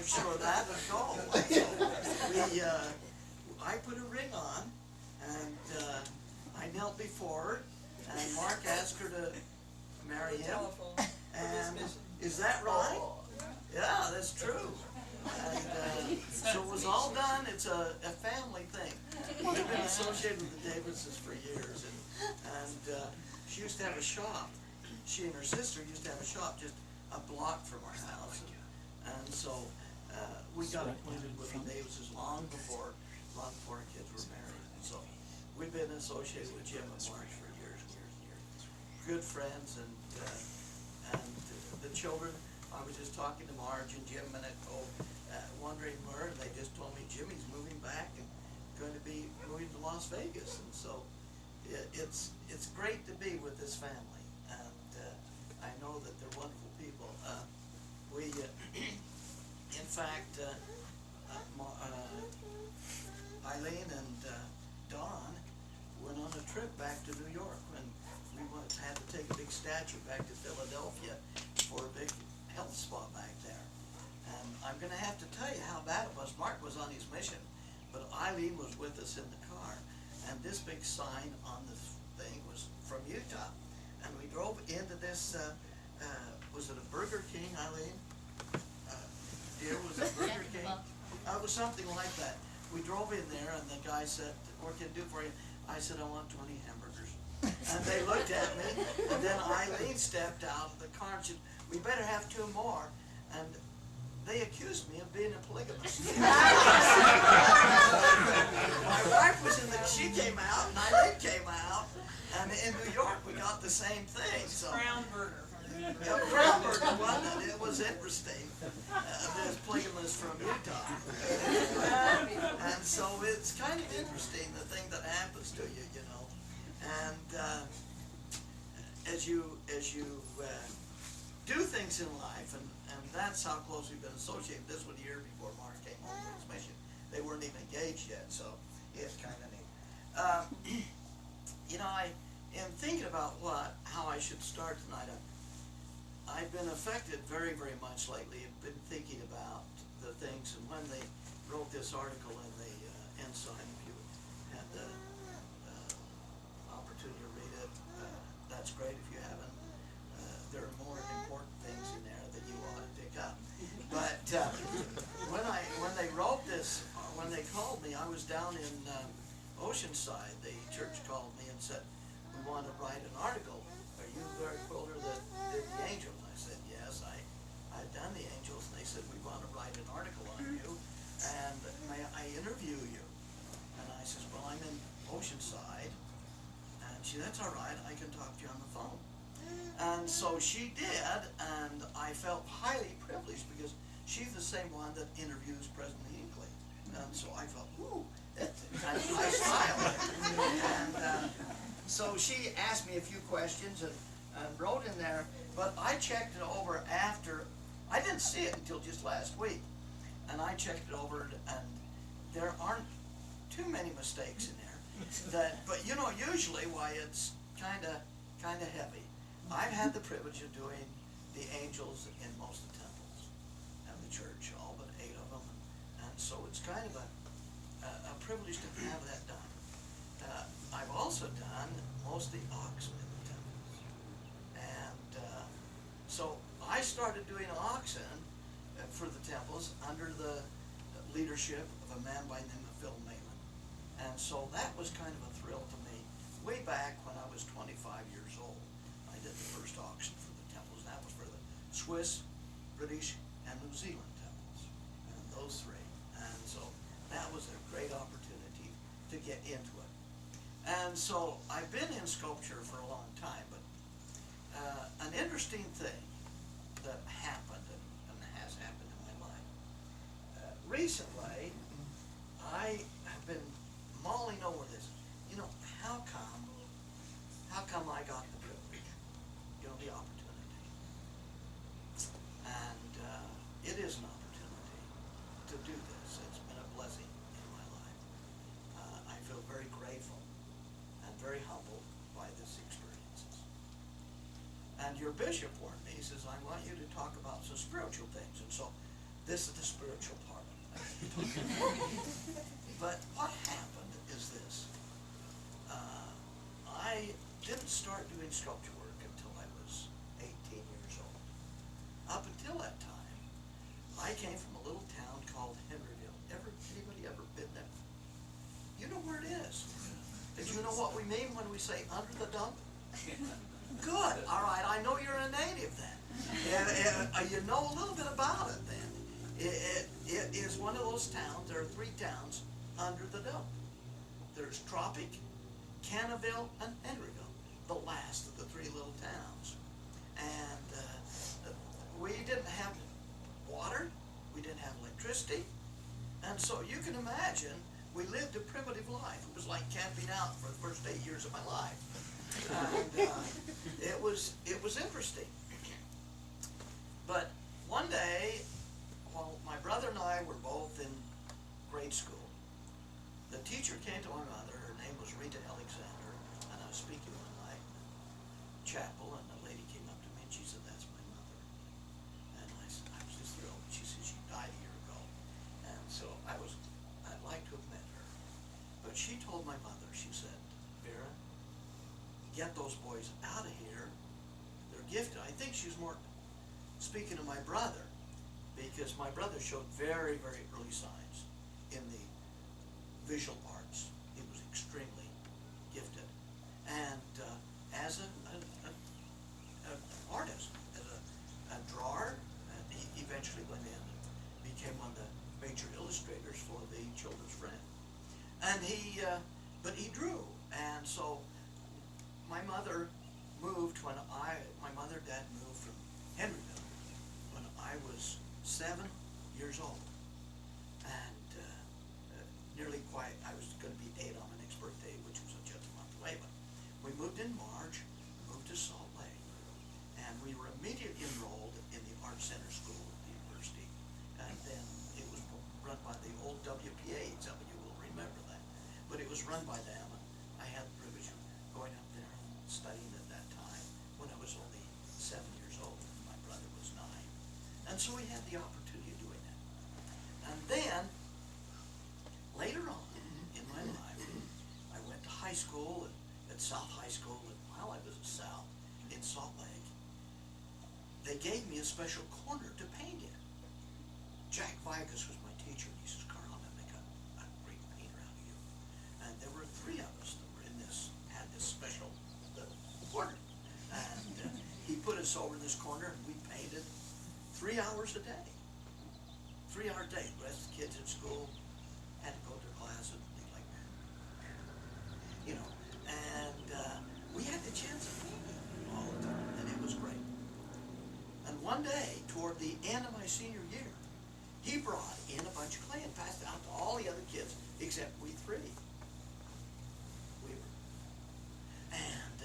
sure that would go. I put a ring on, and I knelt before her, and Mark asked her to marry him. And is that right? Yeah, that's true. And so it was all done. It's a family thing. We've been associated with the Davises for years, and she used to have a shop. She and her sister used to have a shop just a block from our house, and so we got acquainted with the Davises long before our kids were married. And so we've been associated with Jim and Mark for years and years and years. Good friends, and the children. I was just talking to Marge and Jim a minute ago, wondering where, and they just told me Jimmy's moving back and going to be moving to Las Vegas, and so it's great to be with this family, and I know that they're wonderful people. In fact, Eileen and Dawn went on a trip back to New York when we had to take a big statue back to Philadelphia for a big health spa back there. And I'm going to have to tell you how bad it was. Mark was on his mission, but Eileen was with us in the car, and this big sign on the thing was from Utah. And we drove into this, was it a Burger King, Eileen? Dear, was it Burger King? It was something like that. We drove in there, and the guy said, "What can I do for you?" I said, "I want 20 hamburgers." And they looked at me, and then Eileen stepped out of the car and said, "We better have 2 more." And they accused me of being a polygamist. My wife was she came out, and Eileen came out, and in New York we got the same thing. So Brown burger. Brown burger, wasn't it? It was interesting. There's polygamists from Utah. And so it's kind of interesting, the thing that happens to you, you know. And as you do things in life, and that's how close we've been associated. This was a year before Mark came home from his mission. They weren't even engaged yet, so it's kind of neat. You know, I am thinking about how I should start tonight. I've been affected very, very much lately. I've been thinking about the things, and when they wrote this article in the Ensign, if you had the opportunity to read it, that's great. If you haven't, there are more important things in there that you ought to pick up. But when they wrote this, when they called me, I was down in Oceanside. The church called me and said, "We want to write an article. Are you Gary Quilter that did the angels?" I said, "Yes, I've done the angels." And they said, "We want to write an article on you, and may I interview you?" And I says, "Well, I'm in Oceanside." And she said, "That's all right, I can talk to you on the phone." And so she did, and I felt highly privileged because she's the same one that interviews President Hinckley. And so I felt, ooh, that's kind of my style. And so she asked me a few questions and wrote in there, but I checked it over after. I didn't see it until just last week, and I checked it over, and there aren't too many mistakes in there. But you know, usually why it's kind of heavy. I've had the privilege of doing the angels in most of the temples and the church, all but 8 of them, and so it's kind of a privilege to have that done. I've also done most of the oxen in the temples, and so I started doing oxen for the temples under the leadership of a man by the name of Phil Malin, and so that was kind of a thrill to me. Way back when I was 25 years old, I did the first auction for the temples. That was for the Swiss, British, and New Zealand temples, and those 3. And so that was a great opportunity to get into it. And so I've been in sculpture for a long time, but an interesting thing that happened and has happened in my life. Recently, I have been mulling over this. You know, how come I got the privilege, you know, the opportunity? And it is an opportunity to do this. It's been a blessing in my life. I feel very grateful and very humbled by this experiences. And your bishop warned me. He says, "I want you to talk about some spiritual things." And so This is the spiritual part. But what happened is this. I didn't start doing sculpture work until I was 18 years old. Up until that time, I came from a little town called Henryville. Anybody ever been there? You know where it is. Do you know what we mean when we say under the dump? Good. All right. I know you're a native then. You know a little bit about it then. It is one of those towns. There are 3 towns under the dump. There's Tropic, Cannaville, and Henryville, the last of the 3 little towns. And we didn't have water. We didn't have electricity. And so you can imagine we lived a primitive life. It was like camping out for the first 8 years of my life. And it was interesting. But one day, while my brother and I were both in grade school, the teacher came to my mother. Her name was Rita Alexander, and I was speaking one night in the chapel, and the lady came up to me and she said, "That's my mother." And I was just thrilled. She said she died a year ago, and so I'd like to have met her. But she told my mother, she said, "Vera, get those boys out of here. They're gifted." I think she was more speaking to my brother, because my brother showed very, very early signs in the visual arts. He was extremely gifted. And as an artist, as a drawer, he eventually went in and became one of the major illustrators for the Children's Friend. And but he drew. And so my mother moved my mother and dad moved from Henryville when I was 7 years old. And I was going to be 8 on my next birthday, which was just a month away. But we moved in March, moved to Salt Lake, and we were immediately enrolled in the Art Center School at the university. And then it was run by the old WPA. Some of you will remember that. But it was run by them. And I had the privilege of going up there and studying at that time when I was only 7 years old, and my brother was 9. And so we had the opportunity of doing that. And then, later on in my life, I went to high school at South High School, and while I was at South in Salt Lake, they gave me a special corner to paint in. Jack Vigas was my teacher, and he says, "Karl, I'm going to make a great painter out of you." And there were 3 of us that were had this special little corner. And he put us over in this corner, and we painted 3 hours a day. 3 hours a day. The rest of the kids in school had to go to class and things like that. You know, and we had the chance of painting all the time, and it was great. And one day, toward the end of my senior year, he brought in a bunch of clay and passed it out to all the other kids except we 3. And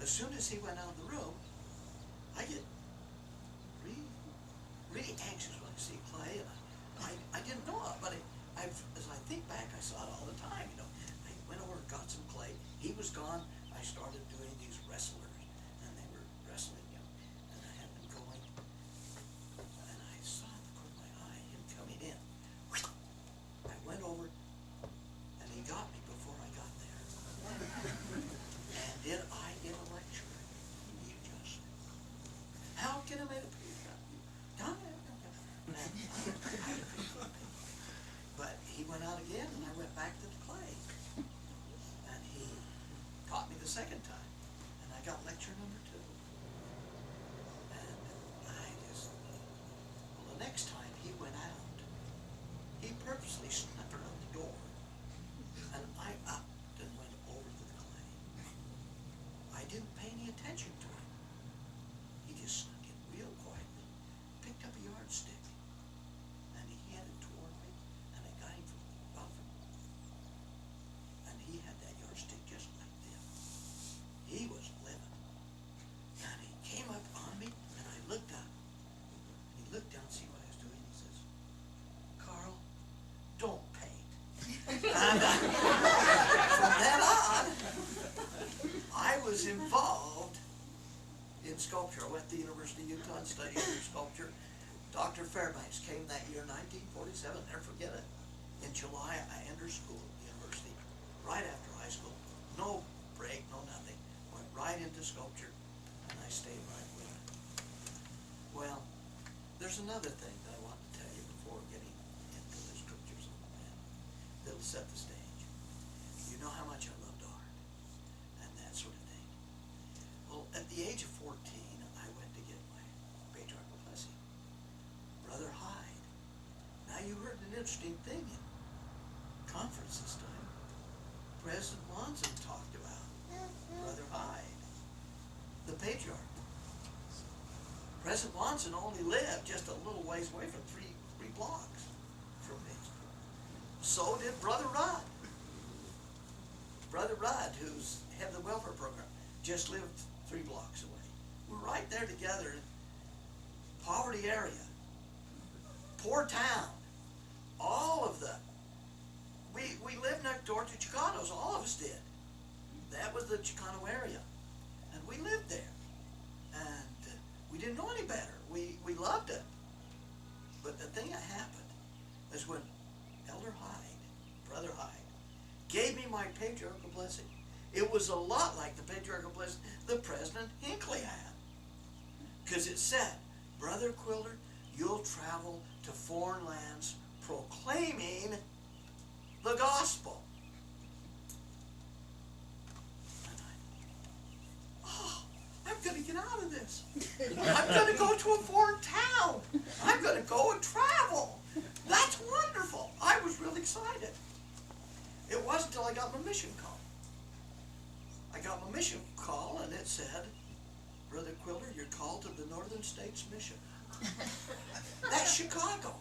as soon as he went out of the room, I get really anxious when I see clay, and I didn't know it, but as I think back, I saw it all the time. You know, I went over and got some clay. He was gone. I started doing these wrestlers, and they were wrestling, you know, and I had them going, and I saw in the corner of my eye him coming in. I went over, and he got me before I got there. And did I get a lecture? He just, "How can I make a picture of you? But he went out again, and I went back to the clay. And he taught me the second time, and I got lecture number 2. And the next time he went out, he purposely snuck around the door, and I upped and went over to the clay. I didn't pay any attention to him. He just snuck in real quietly, picked up a yardstick, and he handed it toward me, and I got him from above him. And he had that yardstick just like this. He was living. And he came up on me, and I looked up. And he looked down to see what I was doing. He says, "Karl, don't paint." And from then on, I was involved in sculpture. I went to the University of Utah and studied sculpture. Dr. Fairbanks came that year, 1947, never forget it. In July, I entered school at the university, right after high school. No break, no nothing. Went right into sculpture, and I stayed right with it. Well, there's another thing that I want to tell you before getting into the scriptures that'll set the stage. You know how much I loved art and that sort of thing. Well, at the age of 14, I went to get my patriarchal blessing. Brother Hyde. Now you heard an interesting thing in conference this time. President Monson talked about Brother Hyde, the patriarch. President Monson only lived just a little ways away from three blocks from me. So did Brother Rudd. Brother Rudd, who's head of the welfare program, just lived 3 blocks away. We're right there together in poverty area, poor town. All of the, we lived next door to Chicanos, all of us did. That was the Chicano area. And we lived there. And we didn't know any better. We loved it. But the thing that happened is when Elder Hyde, Brother Hyde, gave me my patriarchal blessing. It was a lot like the patriarchal blessing that President Hinckley had. Because it said, Brother Quilter, you'll travel to foreign lands proclaiming the gospel. And I'm going to get out of this. I'm going to go to a foreign town. I'm going to go and travel. That's wonderful. I was really excited. It wasn't until I got my mission call. I got my mission call and it said, Brother Quilter, you're called to the Northern States Mission. That's Chicago.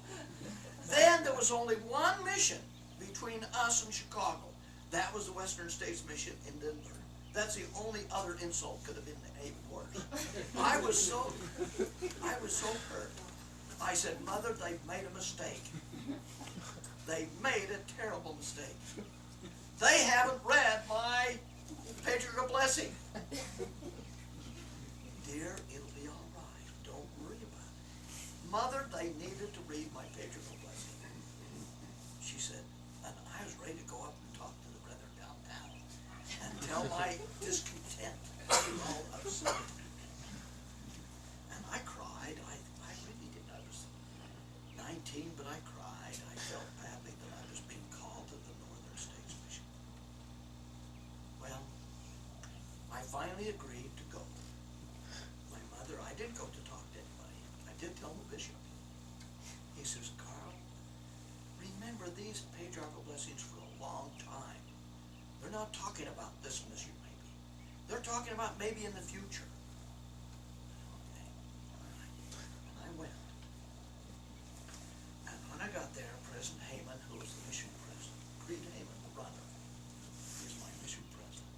Then there was only one mission between us and Chicago. That was the Western States Mission in Denver. That's the only other insult could have been even worse. I was so hurt. I said, Mother, they've made a mistake. They made a terrible mistake. They haven't read my patriarchal blessing. Dear, it'll be all right. Don't worry about it. Mother, they needed to read my patriarchal blessing. She said, and I was ready to go up and talk to the brethren downtown and tell my discontent. I was all upset. And I cried. I really did. I was 19, but I cried. I felt badly that I was being called to the Northern States Mission. Well, I finally agreed to go. My mother, I didn't go to talk to anybody. I did tell the bishop. He says, Karl, remember these patriarchal blessings for a long time. They're not talking about this mission, maybe. They're talking about maybe in the future. Okay, all right. And I went. And when I got there, President Heyman, who was the mission president, Creed Heyman, the runner, is my mission president.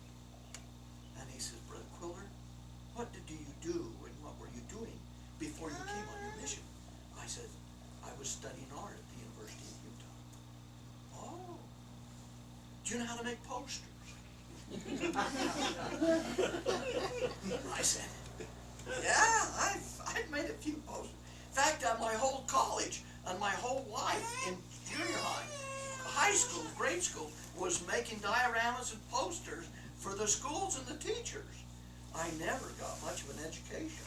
And he says, Brother Quilter, what did you do and what were you doing before you came on your mission? I said, I was studying art at the University of Utah. Oh, do you know how to make posters? I said, yeah, I've made a few posters. In fact, my whole college and my whole life in junior high school, grade school, was making dioramas and posters for the schools and the teachers. I never got much of an education.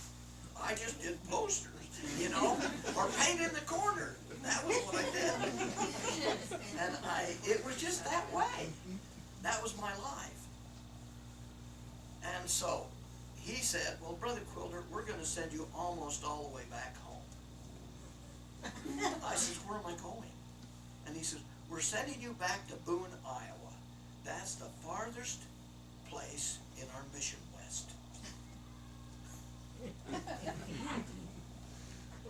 I just did posters, you know, or paint in the corner. That was what I did. And it was just that way. That was my life. And so he said, well, Brother Quilter, we're going to send you almost all the way back home. I said, where am I going? And he says, we're sending you back to Boone, Iowa. That's the farthest place in our mission west.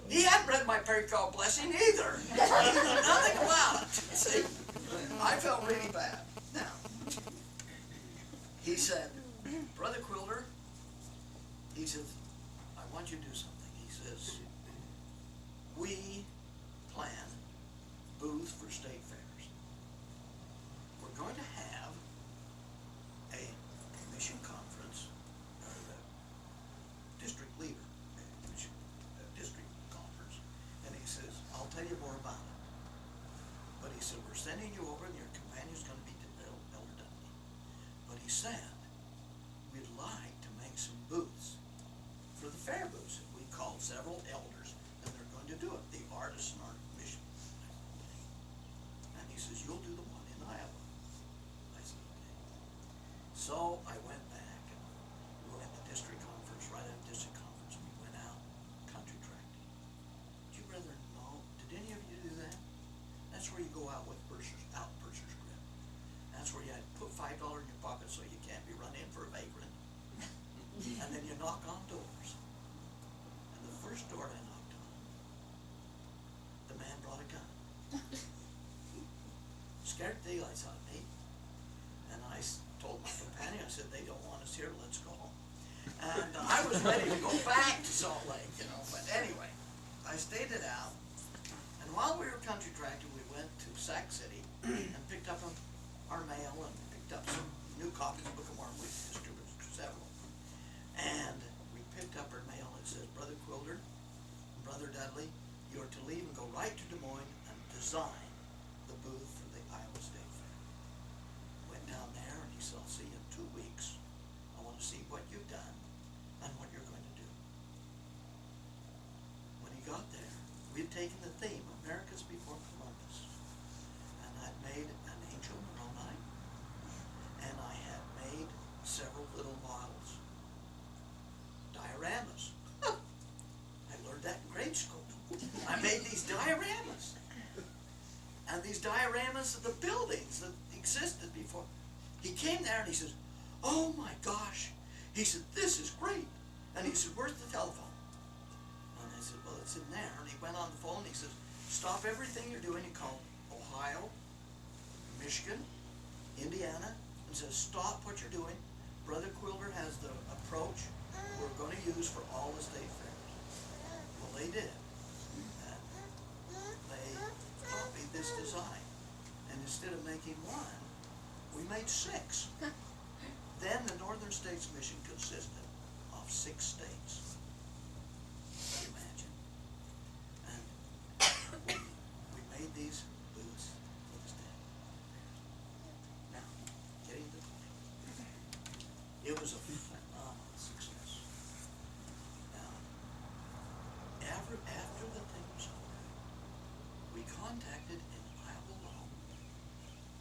He hadn't read my patriarchal blessing either. He knew nothing about it. See, I felt really bad. Now, he said, Brother Quilter, he says, I want you to do something. He says, we plan booths for state fairs. We're going to have a mission conference, or the district leader, district conference, and said, we're sending you over and your companion's going to be Elder Dudley. But he said, we'd like to make some booths for the fair booths. We called several elders and they're going to do it. The artists and art mission. And he says, you'll do the one in Iowa. I said, okay. So I went back and we were at the district conference, right after district conference, we went out country tracking. Did you rather know, did any of you do that? That's where you go out with purser's grip. That's where you had to put $5 in your pocket so you can't be run in for a vagrant. And then you knock on doors. And the first door I knocked on, the man brought a gun. Scared the daylights out of me. And I told my companion, I said, they don't want us here, let's go home. And I was ready to go back to Salt Lake, you know, but anyway, I stayed it out. And while we were country tracking, we went to Sac City and picked up our mail and picked up some new copies of Book of Mormon. We distributed several. And we picked up our mail. It says, Brother Quilter, Brother Dudley, you are to leave and go right to Des Moines and design the booth for the Iowa State Fair. Went down there and he said, I'll see you in 2 weeks. I want to see what you've done and what you're going to do. When he got there, we had taken the theme, America's Before Columbus, and I'd made an angel Moroni, and I had made several little models, dioramas. I learned that in grade school. I made these dioramas, and these dioramas of the buildings that existed before. He came there and he says, oh my gosh, he said, this is great. And he said, where's the telephone? And I said, well, it's in there. And he went on the phone and he says, stop everything you're doing. He called Ohio, Michigan, Indiana, and says, stop what you're doing. Brother Quilter has the approach we're going to use for all the state fairs. Well, they did. And they copied this design. And instead of making one, we made 6. Then the Northern States Mission consisted of 6 states. Can you imagine? And we made these booths for the state. Now, getting to the point. It was a phenomenal success. Now, after the thing was over, we contacted in Iowa alone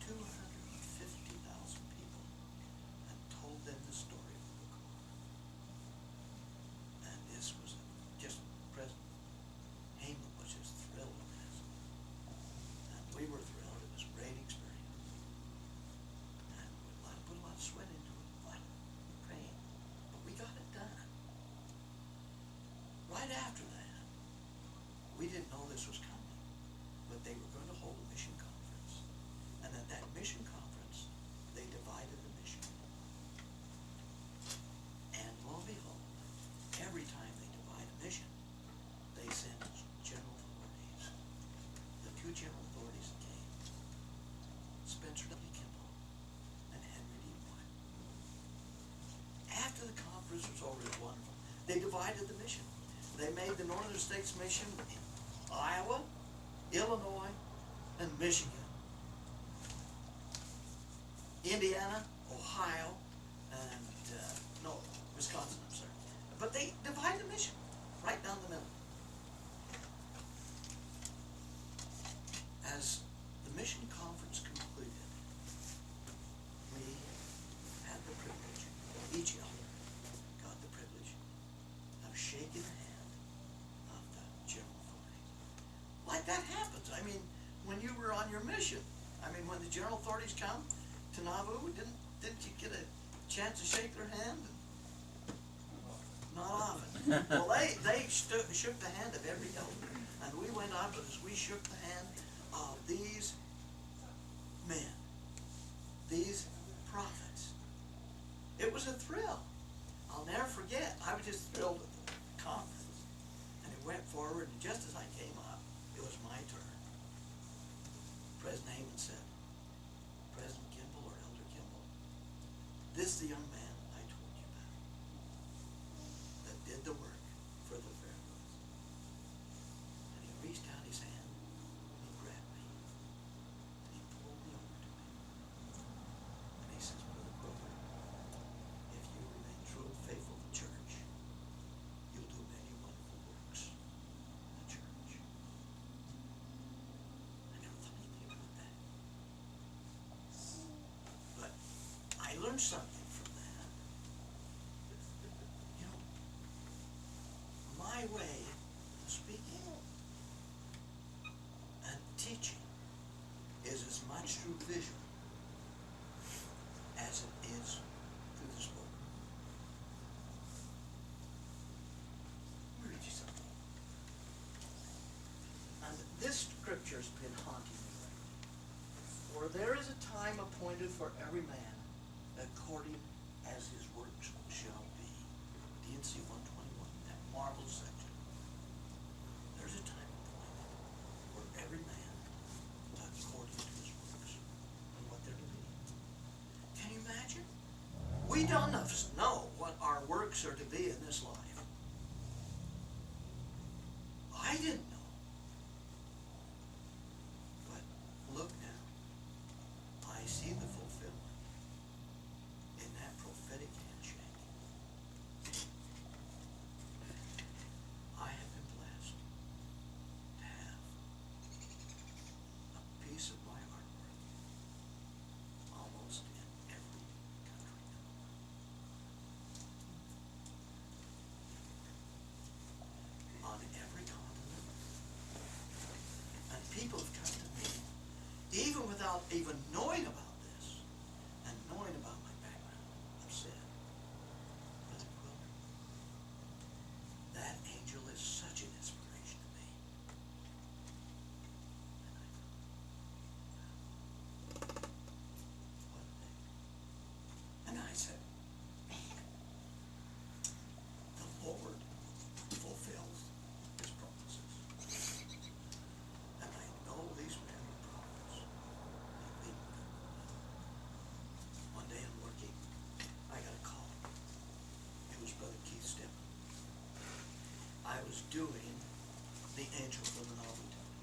250,000 people and told them the story of the Book of Mormon. And this was just President Heyman was just thrilled with this. And we were thrilled. It was a great experience. And we put a lot of sweat into it, a lot of pain. But we got it done. Right after that, we didn't know this was coming, but they were going to hold a mission conference. And at that mission conference, they divided the mission. And lo and behold, every time they divide a mission, they send general authorities. The 2 general authorities that came, Spencer W. Kimball and Henry D. White. After the conference was over, it was wonderful. They divided the mission. They made the Northern States Mission in Iowa, Illinois, and Michigan. Indiana, Ohio, and Wisconsin, I'm sorry. But they divided the mission right down the middle. As the mission conference concluded, we had the privilege, each elder got the privilege of shaking the hand of the general authorities. Like that happens. I mean, when you were on your mission, I mean, when the general authorities come to Nauvoo, didn't you get a chance to shake their hand? Not often. Well, they shook the hand of every elder, and we went up as we shook the hand of these men, these prophets. It was a thrill. I'll never forget. I was just thrilled with the conference, and it went forward. And just as I came up, it was my turn. President Heyman said, President Kimball or Elder Kimball, this is the young man I told you about that did the work for the fair booth. And he reached out his hand and he grabbed me. learn something from that. You know, my way of speaking and teaching is as much through vision as it is through the spoken. Let me read you something. And this scripture's been haunting me lately. For there is a time appointed for every man according as his works shall be. D&C 121, that marvelous section. There's a time appointed for every man according to his works and what they're to be. Can you imagine? We don't know what our works are to be in this life. I didn't know. But look now. I see the fulfillment in that prophetic handshake. I have been blessed to have a piece of my artwork almost in every country. On every continent. And people have come to me, even without even knowing about this, and knowing about my background, have said, Brother Quilter, that angel is such an inspiration to me. And I said, man, the Lord fulfills his promises. And I know these men are prophets. One day I'm working, I got a call. It was Brother Keith Stephen. I was doing the angel from the Nauvoo Temple.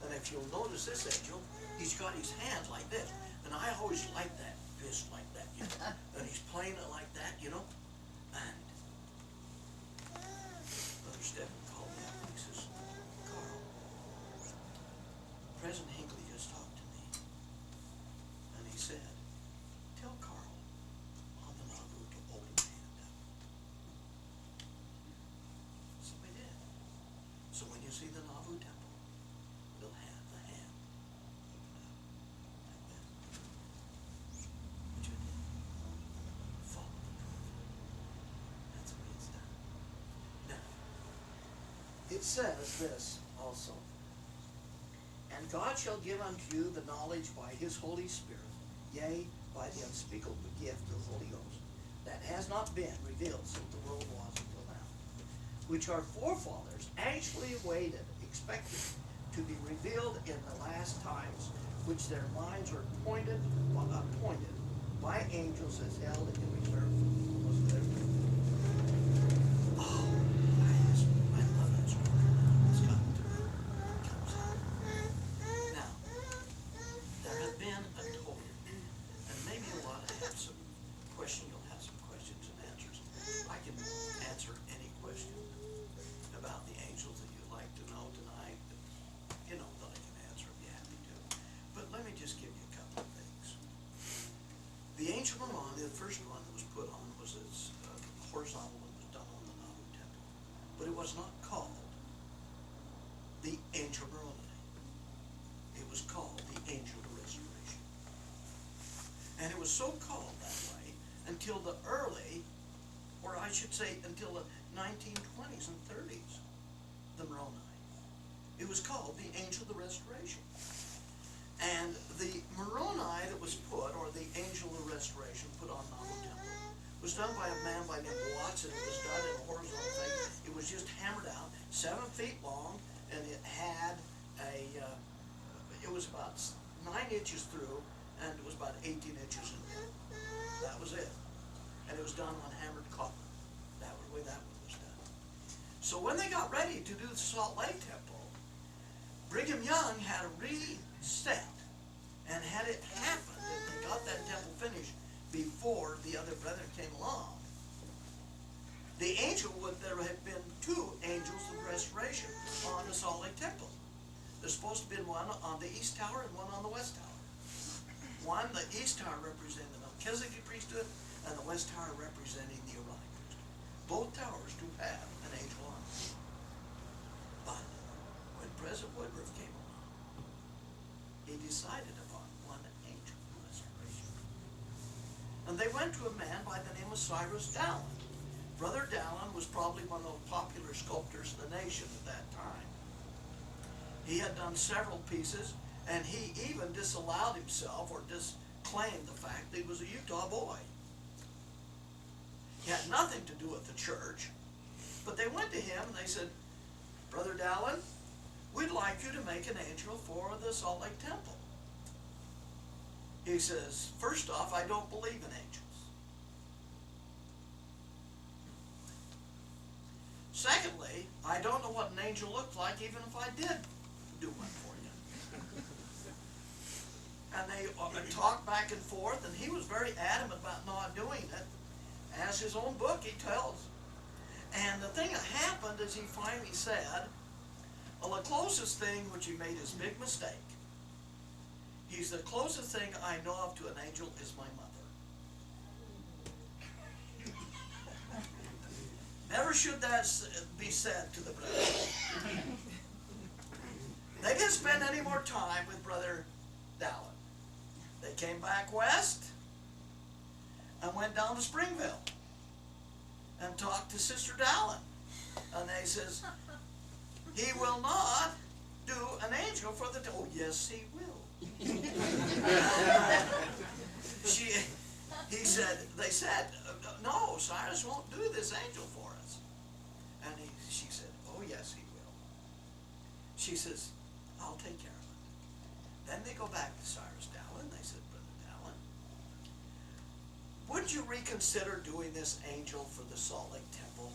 And if you'll notice this angel, he's got his hands like this. And I always like that fist like that, you know. And he's playing it like that, you know. And Brother Stephen called me up and he says, Karl, President Hinckley just talked to me. And he said, tell Karl on the Nauvoo to open the hand up. So I did. So when you see the Nauvoo temple, we'll have the hand open up like that. Which I did. Follow the prophet. That's the way it's done. Now, it says this also. And God shall give unto you the knowledge by his Holy Spirit, yea, by the unspeakable gift of the Holy Ghost, that has not been revealed since the world was until now, which our forefathers anxiously awaited, expecting to be revealed in the last times, which their minds are appointed by angels as held in reserve. Was there? Oh, I love that story. It's got through. It comes out. Now, there have been a total, and maybe a lot have some questions. You'll have some questions and answers. I can answer any question about the angels that you'd like to know tonight. You know that I can answer if you're happy to. But let me just give you a couple of things. The angel Moroni, the first one that was put on was this horizontal one was done on the Nauvoo temple. But it was not called the angel Moroni. It was called the angel of restoration. And it was so called that way until the early, or I should say until the 1920s and 30s, the Moroni. It was called the angel of the restoration. And the Moroni that was put, or the angel of restoration put on Nauvoo Temple, was done by a man by the name of Watson. It was done in a horizontal thing. It was just hammered out, 7 feet long, and it had it was about 9 inches through, and it was about 18 inches in width. That was it. And it was done on hammered copper. That was the way that one was done. So when they got ready to do the Salt Lake Temple, Brigham Young had to reset, and had it happened, and they got that temple finished before the other brethren came along, the angel there have been 2 angels of restoration on the Salt Lake Temple. There's supposed to be one on the east tower and one on the west tower. One, the east tower represented the Melchizedek priesthood and the west tower representing the Aaronic priesthood. Both towers do have an angel on them. But when President Woodruff came along, he decided upon one angel restoration. And they went to a man by the name of Cyrus Dallin. Brother Dallin was probably one of the popular sculptors in the nation at that time. He had done several pieces, and he even disallowed himself or disclaimed the fact that he was a Utah boy. He had nothing to do with the church, but they went to him and they said, Brother Dallin, we'd like you to make an angel for the Salt Lake Temple. He says, first off, I don't believe in angels. Secondly, I don't know what an angel looked like even if I did do one for you. And they talked back and forth, and he was very adamant about not doing it, as his own book he tells. And the thing that happened is he finally said, well, the closest thing, which he made his big mistake, he's the closest thing I know of to an angel is my mother. Never should that be said to the brother. They didn't spend any more time with Brother Dallin. They came back west and went down to Springville and talked to Sister Dallin. And they says, he will not do an angel for the... Oh, yes, he will. They said, no, Cyrus won't do this angel for us. And she said, oh, yes, he will. She says, I'll take care of it. Then they go back to Cyrus Dallin. They said, Brother Dallin, would you reconsider doing this angel for the Salt Lake Temple?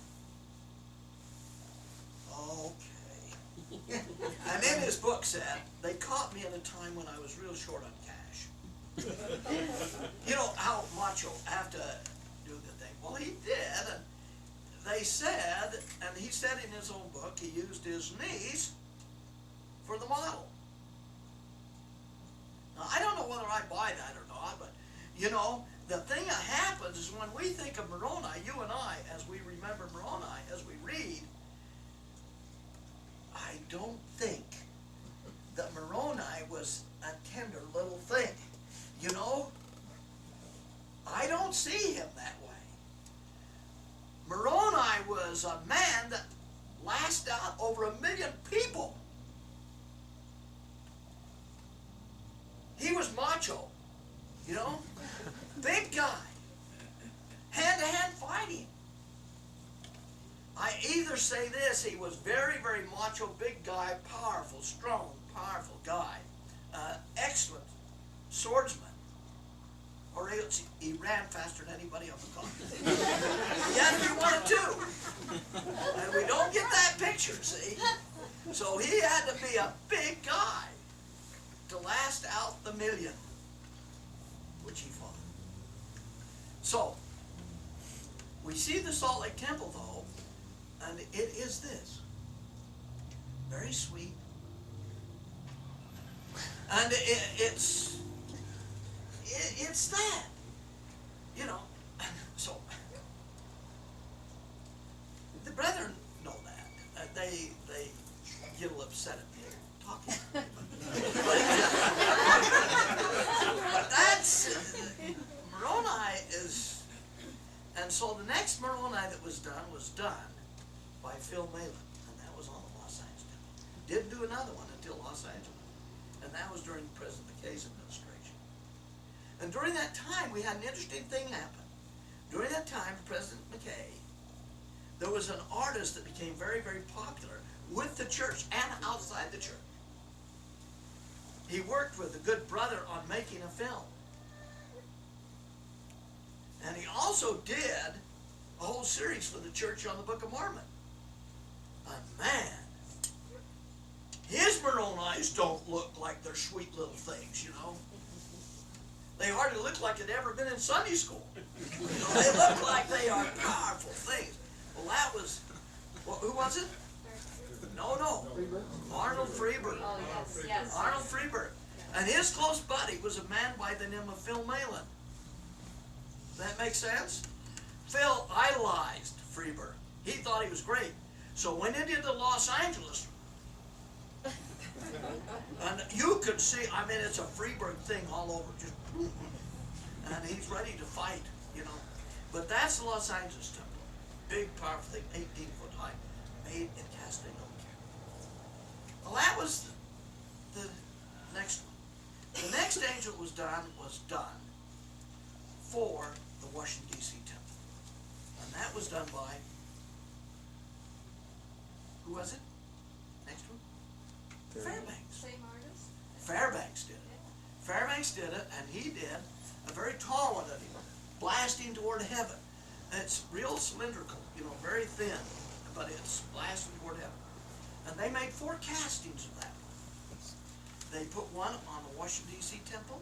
Okay. And in his book said, they caught me at a time when I was real short on cash. You know how macho have to do the thing. Well, he did, and they said, and he said in his own book, he used his niece for the model. Now, I don't know whether I buy that or not, but, you know, the thing that happens is when we think of Moroni, you and I, as we remember Moroni, as we read, I don't think that Moroni was a tender little thing. You know, I don't see him that way. Moroni was a man that lashed out over 1 million people. He was macho, you know, big guy, hand-to-hand fighting. I either say this, he was very, very macho, big guy, powerful, strong, powerful guy, excellent swordsman, or else he ran faster than anybody on the continent. He had to be one of two. And we don't get that picture, see? So he had to be a big guy to last out the 1 million, which he fought. So, we see the Salt Lake Temple, though, and it is this. Very sweet. And it's that. You know, so, the brethren know that. They get a little upset at me talking. But that's, Moroni is, and so the next Moroni that was done by Phil Malin, and that was on the Los Angeles Temple. Didn't do another one until Los Angeles, and that was during President McKay's administration. And during that time, we had an interesting thing happen. During that time, President McKay, there was an artist that became very, very popular with the church and outside the church. He worked with a good brother on making a film. And he also did a whole series for the church on the Book of Mormon. And man, his Moronis don't look like they're sweet little things, you know. They hardly look like they'd ever been in Sunday school. You know, they look like they are powerful things. Well, that was, well, who was it? No. Arnold Freeberg. Oh, yes. Arnold Freeberg. And his close buddy was a man by the name of Phil Malin. That makes sense? Phil idolized Freebird. He thought he was great. So when it did to Los Angeles, and you could see, I mean, it's a Freebird thing all over, just, and he's ready to fight, you know. But that's the Los Angeles temple. Big, powerful thing, 18 foot high, made in casting of care. Well, that was the next one. The next angel was done for the Washington, D.C. temple. And that was done by, who was it? Next one? Fairbanks. Same artist? Fairbanks did it. Fairbanks did it, and he did a very tall one of him, blasting toward heaven. And it's real cylindrical, you know, very thin, but it's blasting toward heaven. And they made 4 castings of that one. They put one on the Washington, D.C. temple,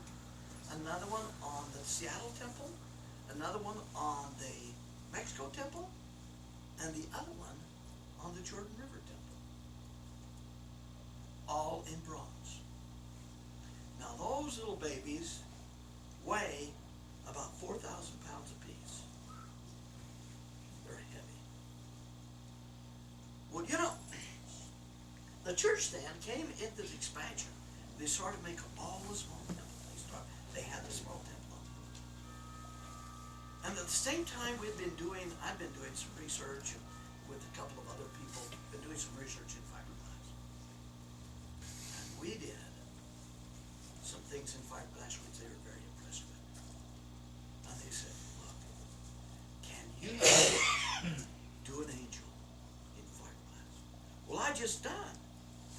another one on the Seattle temple, another one on the Mexico temple, and the other one on the Jordan River temple. All in bronze. Now those little babies weigh about 4,000 pounds apiece. They're heavy. Well, you know, the church then came into the expansion. They started making all the small temples. They had the small temple. And at the same time I've been doing some research with a couple of other people, been doing some research in fiberglass. And we did some things in fiberglass which they were very impressed with. And they said, look, can you do an angel in fiberglass? Well, I just done.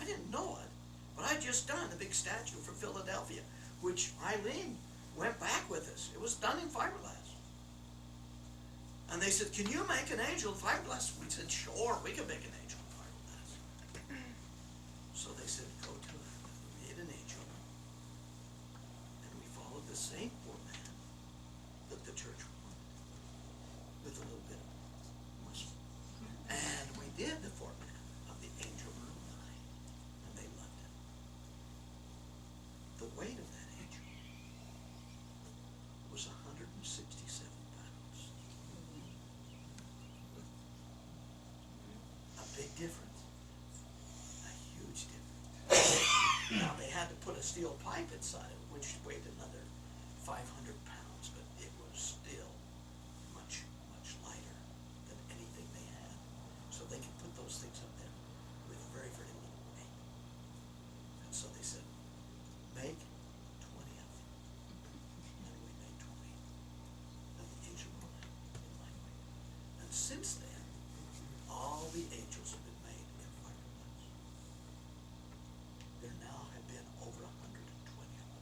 I didn't know it, but I just done a big statue for Philadelphia, which Eileen went back with us. It was done in fiberglass. And they said, can you make an angel in fiberglass? We said, sure, we can make an angel in fiberglass. So they said, go to it. We made an angel. And we followed the same format that the church wanted, with a little bit of muscle. And we did the format of the angel room line, and they loved it. The weight of that angel was 167 pounds. A big difference. A huge difference. Now they had to put a steel pipe inside it, which weighed another 500 pounds, but it was still much, much lighter than anything they had. So they could put those things up there with very, very little weight. And so they said, make 20 of them. And we made 20 of the angel room in lightweight. And since then, all the angels have been made in fiberglass. There now have been over 120 of them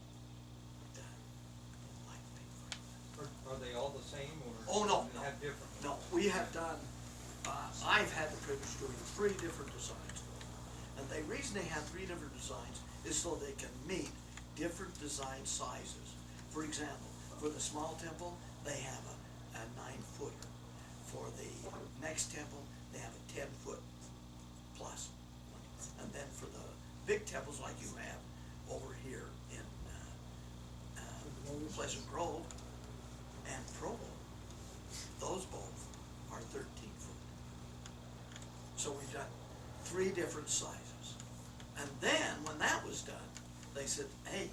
done in lightweight fiberglass. Are they all the same, or Oh, no, do they no. have different? No, we have done, I've had the privilege of doing 3 different designs. And the reason they have 3 different designs is so they can meet different design sizes. For example, for the small temple, they have a 9-footer. For the next temple, they have a 10-foot plus one. And then for the big temples like you have over here in Pleasant Grove and Provo, those both are 13 foot. So we've done 3 different sizes. And then when that was done, they said, hey,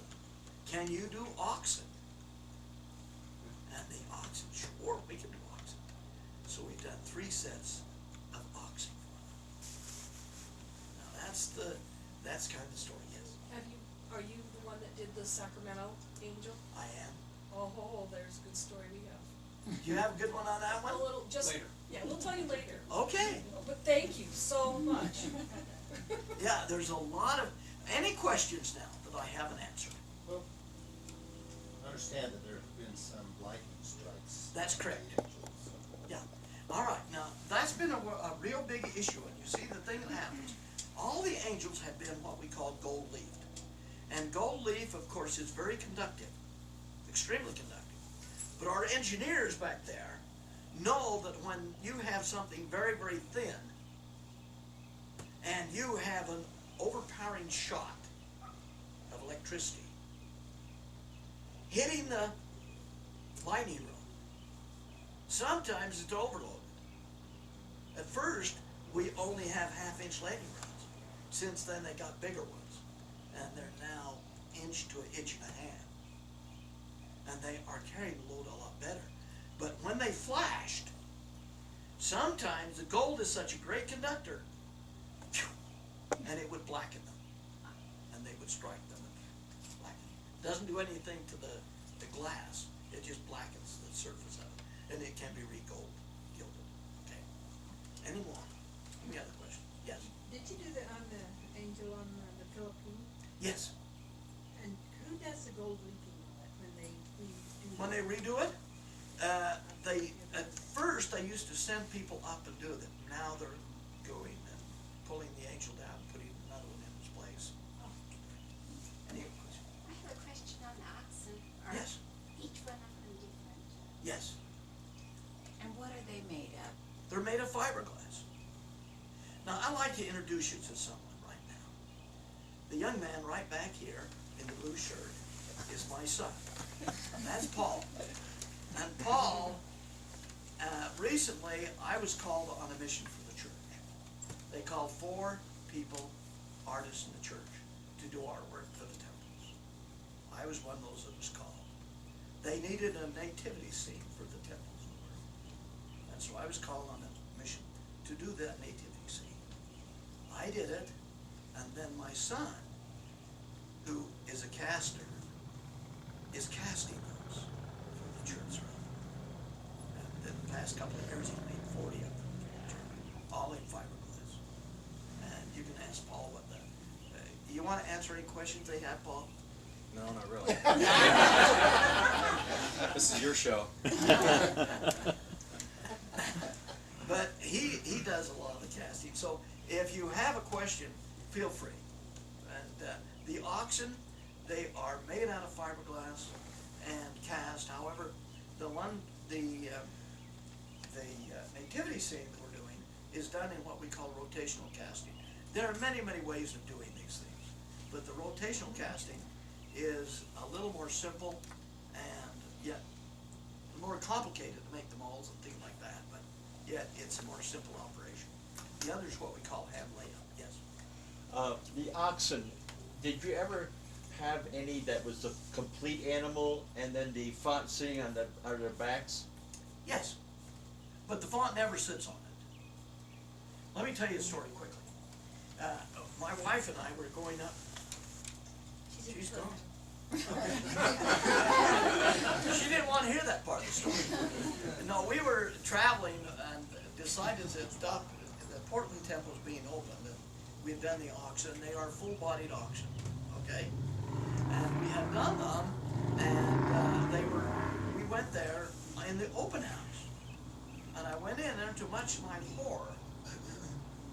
can you do oxen? And the oxen, sure, we can do oxen. So we've done 3 sets of oxen for them. Now that's kind of the story, yes. Are you the one that did the Sacramento angel? I am. Oh, there's a good story we have. Do you have a good one on that one? A little, just, Later. yeah, we'll tell you later. Okay. But thank you so much. Yeah, there's a lot of, any questions now that I haven't answered? Well, I understand that there have been some lightning strikes. That's correct. Angels, so. Yeah. All right. Now, that's been a real big issue. And you see the thing that happens. All the angels have been what we call gold-leafed. And gold leaf, of course, is very conductive. Extremely conductive. But our engineers back there know that when you have something very, very thin and you have an overpowering shot of electricity hitting the lining room Sometimes it's overloaded. At first, we only have half-inch landing rods. Since then, they got bigger ones, and they're now inch to an inch and a half. And they are carrying the load a lot better. But when they flashed, sometimes the gold is such a great conductor, and it would blacken them, and they would strike them and blacken. Doesn't do anything to the glass. It just blackens the surface of it, and it can be gilded. Okay. Any more? Any other questions? Yes. Did you do that on the angel on the Philippines? Yes. And who does the gold leafing on it when they redo When they redo it, at first they used to send people up and do them. Now they're going and pulling the angel down, putting another one in its place. Any other questions? I have a question on the oxen. Are Yes. each one of them different? Yes. And what are they made of? They're made of fiberglass. Now I'd like to introduce you to someone right now. The young man right back here in the blue shirt is my son. That's Paul. And Paul, recently I was called on a mission for the church. They called 4 people, artists in the church, to do our work for the temples. I was one of those that was called. They needed a nativity scene for the temples. And so I was called on a mission to do that nativity scene. I did it, and then my son, who is a caster, is casting those for the church. And in the past couple of years, he's made 40 of them for the church, all in fiberglass. And you can ask Paul what the, you want to answer any questions they have, Paul? No, not really. This is your show. But he does a lot of the casting. So if you have a question, feel free. And the oxen, they are made out of fiberglass and cast. However, the nativity scene that we're doing is done in what we call rotational casting. There are many, many ways of doing these things, but the rotational casting is a little more simple and yet more complicated to make the molds and things like that, but yet it's a more simple operation. The other is what we call hand layup. Yes. The oxen, did you ever have any that was a complete animal and then the font sitting on their backs? Yes, but the font never sits on it. Let me tell you a story quickly. My wife and I were going up. She's gone. She didn't want to hear that part of the story. No, we were traveling and decided that the Portland Temple was being opened, and we'd done the auction. They are full-bodied auction, okay? And we had done them, and we went there in the open house. And I went in there, to much my horror,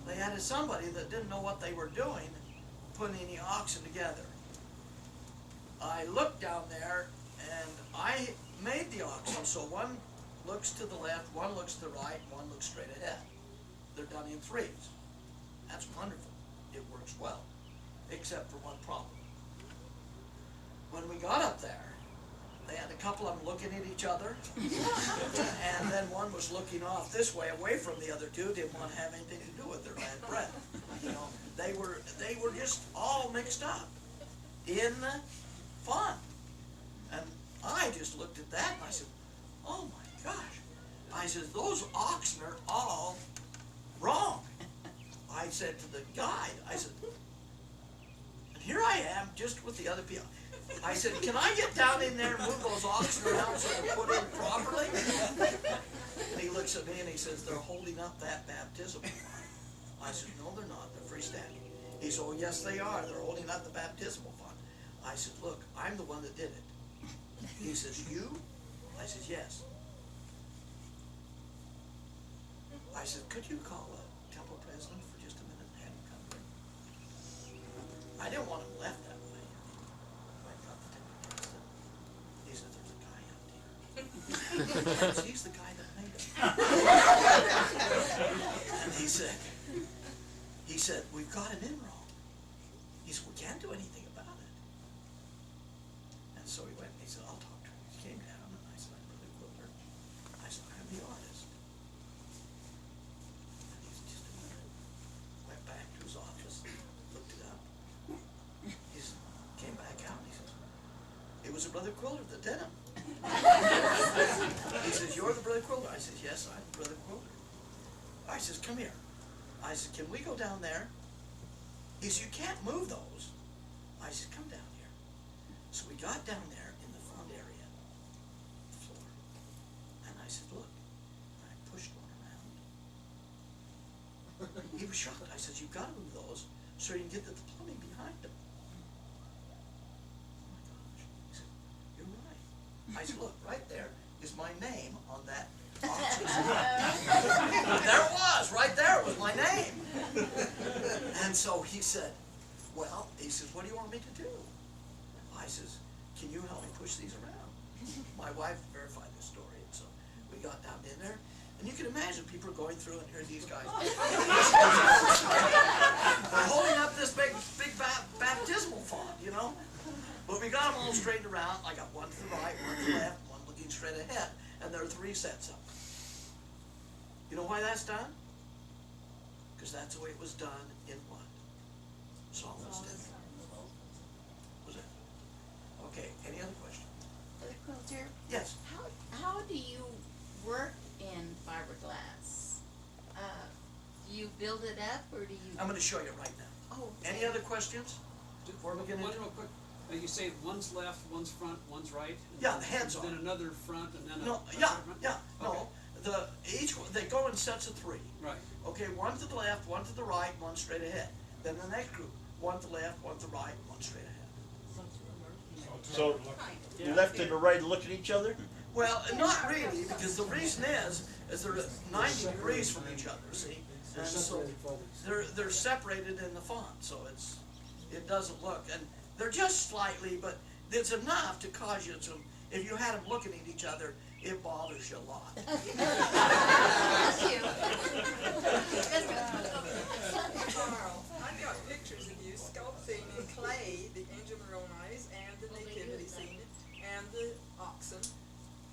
they had somebody that didn't know what they were doing putting the auction together. I looked down there, and I made the auction so one looks to the left, one looks to the right, one looks straight ahead. They're done in 3s. That's wonderful. It works well, except for one problem. When we got up there, they had a couple of them looking at each other, and then one was looking off this way, away from the other two, didn't want to have anything to do with their bad breath. You know, they were just all mixed up in fun. And I just looked at that and I said, oh my gosh. I said, those oxen are all wrong. I said to the guide, I said, and here I am just with the other people. I said, can I get down in there and move those oxen around so they're put in properly? And he looks at me and he says, they're holding up that baptismal font. I said, no, they're not. They're freestanding. He said, oh, yes, they are. They're holding up the baptismal font. I said, look, I'm the one that did it. He says, you? I said, yes. I said, could you call the temple president for just a minute and have him come here? I didn't want him left that way. I got the temple president. He said, there's a guy out here. Yes, he's the guy that made it. And he said, we've got him in wrong. He said, we can't do anything about it. And so he went and he said, I'll talk to him. He came down and I said, I'm Brother Quilter. I said, I'm the Brother Quilter that did him. He says, you're the Brother Quilter? I says, yes, I'm Brother Quilter. I says, come here. I said, can we go down there? He says, you can't move those. I said, come down here. So we got down there in the front area, the floor. And I said, look. And I pushed one around. He was shocked. I said, you've got to move those so you can get the plumbing behind them. Oh my gosh. He said, you're right. I said, look, right there is my name on that box. There it was, right there was my name. And so he said, well, he says, what do you want me to do? I says, can you help me push these around? My wife verified the story, and so we got down in there. And you can imagine people are going through and hearing these guys. They're holding up this big baptismal font, you know? But we got them all straightened around. I got one to the right, one to the left, one looking straight ahead. And there are 3 sets of them. You know why that's done? Because that's the way it was done in what? Solomon's temple. Was it? Okay, any other question? Brother Quilter, Yes. how do you work in fiberglass? Do you build it up or do you? I'm going to show you right now. Oh. Any other questions? Before we get One into real quick, you say one's left, one's front, one's right? Yeah, the heads Then on. another front and then a. No, a yeah, front? yeah, no. Okay. Each one, they go in sets of 3. Right. Okay, one to the left, one to the right, one straight ahead. Then the next group, one to the left, one to the right, one straight ahead. So, left and the right look at each other? Well, not really, because the reason is they're 90 degrees from each other, see? And so they're separated in the font, so it doesn't look, and they're just slightly, but it's enough to cause you some, if you had them looking at each other, it bothers you a lot. Thank you. Karl, I've got pictures of you sculpting in clay the angel Moroni's and the nativity scene and the oxen,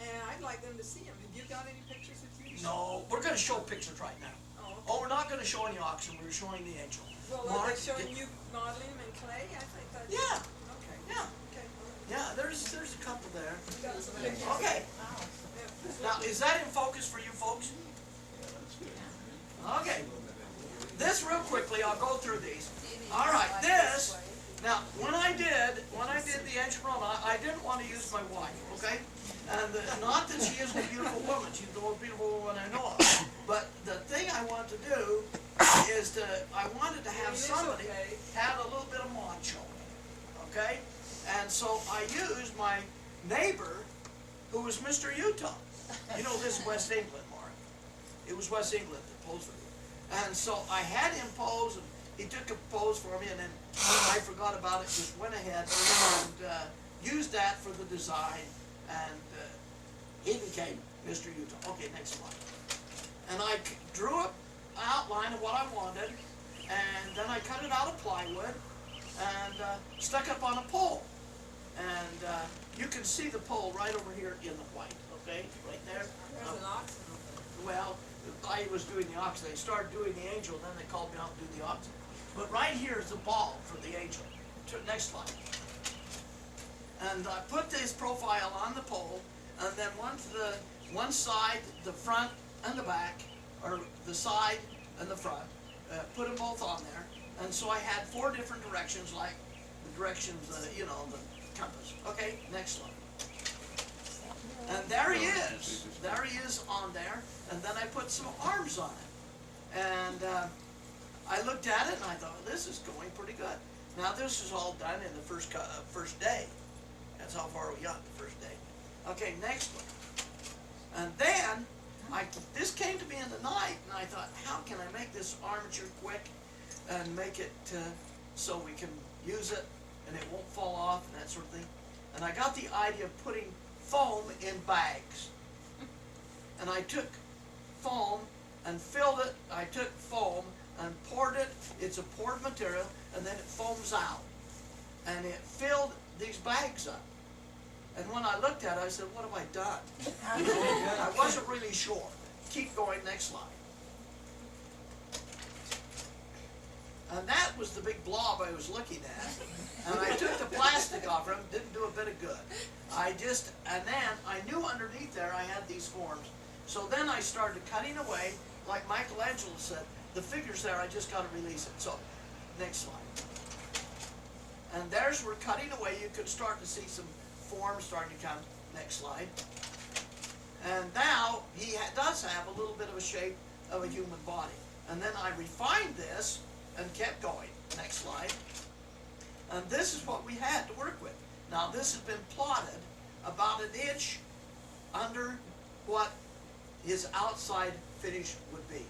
and I'd like them to see them. Have you got any pictures with you? No, we're going to show pictures right now. Oh, we're not going to show any oxen, we're showing the angel. Well, are they showing you modeling them in clay? I think that's... Yeah, Okay. yeah, Okay. yeah, there's a couple there. We got some pictures. Okay, Yeah. now is that in focus for you folks? Okay, this real quickly, I'll go through these. All right, this, now, when I did the angel Roma, I didn't want to use my wife, okay? And not that she isn't a beautiful woman, she's the most beautiful woman I know of. But the thing I want to do is I wanted to have somebody have a little bit of macho, okay? And so I used my neighbor, who was Mr. Utah. You know, this is West England, Mark. It was West England that posed for me. And so I had him pose, and he took a pose for me, and then I forgot about it, just went ahead and used that for the design, and he became Mr. Utah. Okay, next slide. And I drew an outline of what I wanted, and then I cut it out of plywood and stuck up on a pole. And you can see the pole right over here in the white, okay, right there. There's an oxen over there. Well, I was doing the oxen. They started doing the angel, then they called me out to do the oxen. But right here is the ball for the angel. Next slide. And I put this profile on the pole, and then one side, the front and the back, or the side and the front, put them both on there. And so I had 4 different directions, like the directions, you know, the compass. Okay, next slide. And there he is. There he is on there. And then I put some arms on it. And I looked at it and I thought, this is going pretty good. Now this is all done in the first day. That's how far we got the first day. Okay, next one. And then this came to me in the night, and I thought, how can I make this armature quick and make it so we can use it and it won't fall off and that sort of thing. And I got the idea of putting foam in bags. And I took foam and filled it. I took foam and poured it. It's a poured material, and then it foams out. And it filled these bags up. And when I looked at it, I said, what have I done? I wasn't really sure. Keep going, next slide. And that was the big blob I was looking at. And I took the plastic off him, didn't do a bit of good. And then I knew underneath there I had these forms. So then I started cutting away, like Michelangelo said, the figures there, I just got to release it. So, next slide. And there's, we're cutting away, you can start to see some forms starting to come. Next slide. And now, he does have a little bit of a shape of a human body. And then I refined this, and kept going. Next slide. And this is what we had to work with. Now this has been plotted about an inch under what his outside finish would be.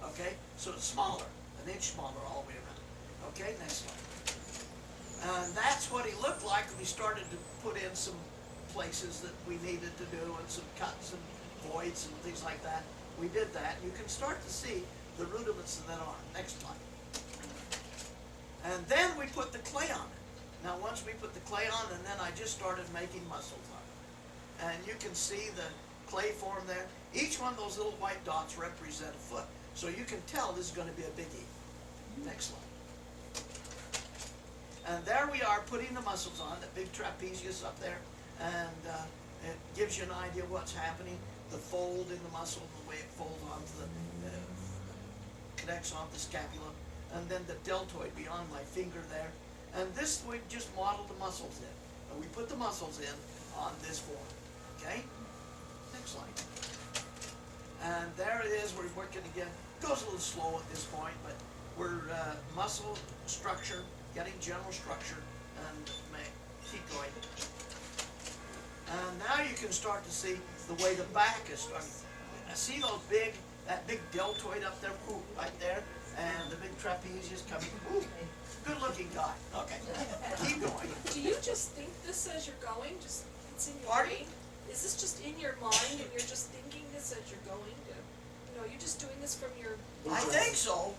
Okay? So it's smaller, an inch smaller all the way around. Okay, next slide. And that's what he looked like when we started to put in some places that we needed to do, and some cuts and voids and things like that. We did that. You can start to see the rudiments of that arm. Next slide. And then we put the clay on it. Now once we put the clay on, and then I just started making muscles on it. And you can see the clay form there. Each one of those little white dots represent a foot. So you can tell this is going to be a biggie. Next slide. And there we are putting the muscles on, the big trapezius up there. And it gives you an idea of what's happening. The fold in the muscle, the way it folds onto the, connects onto the scapula. And then the deltoid beyond my finger there. And this, we just model the muscles in. And we put the muscles in on this form. Okay? Next slide. And there it is, we're working again. Goes a little slow at this point, but we're muscle structure, getting general structure, and keep going. And now you can start to see the way the back is starting. See those that big deltoid up there, right there? And the big trapezius coming. Ooh, good looking guy. Okay, keep going. Do you just think this as you're going? Just it's in your Pardon? brain? Is this just in your mind and you're just thinking this as you're going? You're just doing this from your. I think so.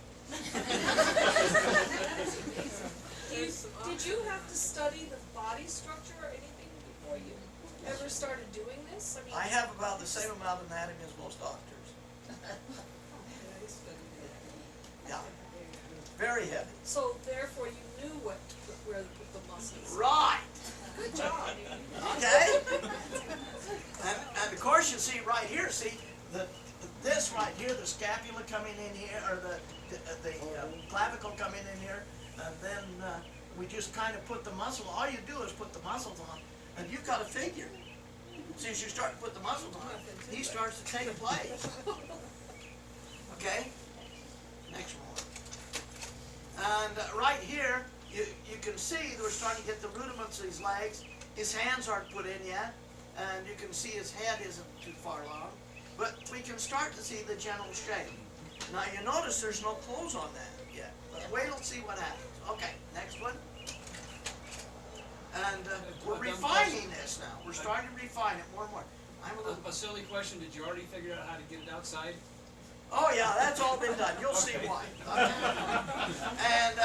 Did you have to study the body structure or anything before you ever started doing this? I mean, I have about the same amount of anatomy as most doctors. Yeah, very heavy. so therefore you knew where to put the muscles. Right. Good job. Okay. And of course you see right here. See this right here, the scapula coming in here, or the clavicle coming in here, and then we just kind of put the muscle. All you do is put the muscles on, and you've got a figure. See, as you start to put the muscles on, he starts to take place. Okay. Next one. And right here, you can see that we're starting to get the rudiments of his legs. His hands aren't put in yet, and you can see his head isn't too far along. But we can start to see the general shape. Now you notice there's no clothes on that yet. But wait till see what happens. Okay, next one. And we're refining this now. We're starting to refine it more and more. I'm a little. A silly question, did you already figure out how to get it outside? Oh yeah, that's all been done. You'll see why. And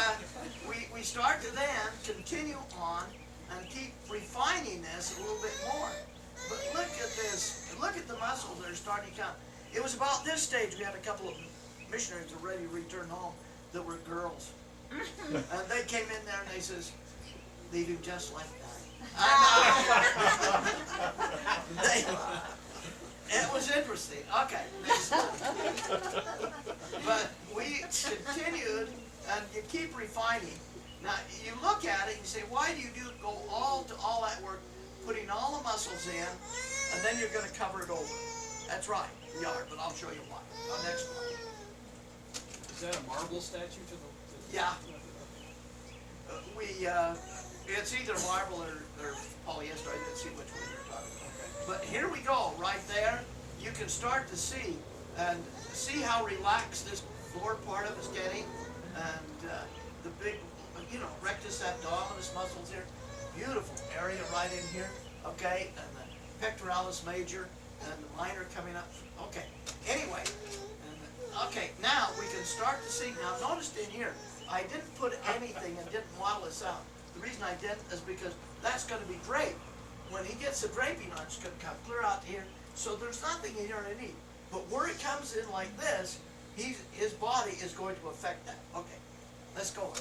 we start to then continue on and keep refining this a little bit more. But look at this. Look at the muscles that are starting to come. It was about this stage we had a couple of missionaries that were ready to return home that were girls. And they came in there and they says, leave him just like that. It was interesting. Okay. But we continued, and you keep refining. Now, you look at it and you say, why do you go all that work, putting all the muscles in, and then you're going to cover it over? That's right, we are, but I'll show you why. Next one. Is that a marble statue to the? Yeah. It's either marble or polyester. I didn't see which one you're talking about. Okay. But here we go, right there. You can start to see, and see how relaxed this floor part of is getting, and the big, rectus abdominis muscles here. Beautiful area right in here, okay, and the pectoralis major, and the minor coming up. Okay, anyway, okay, now we can start to see. Now notice in here, I didn't put anything and didn't model this out. The reason I didn't is because that's going to be draped. When he gets the draping on, it's going to come clear out here, so there's nothing in here underneath. But where it comes in like this, his body is going to affect that. Okay, let's go.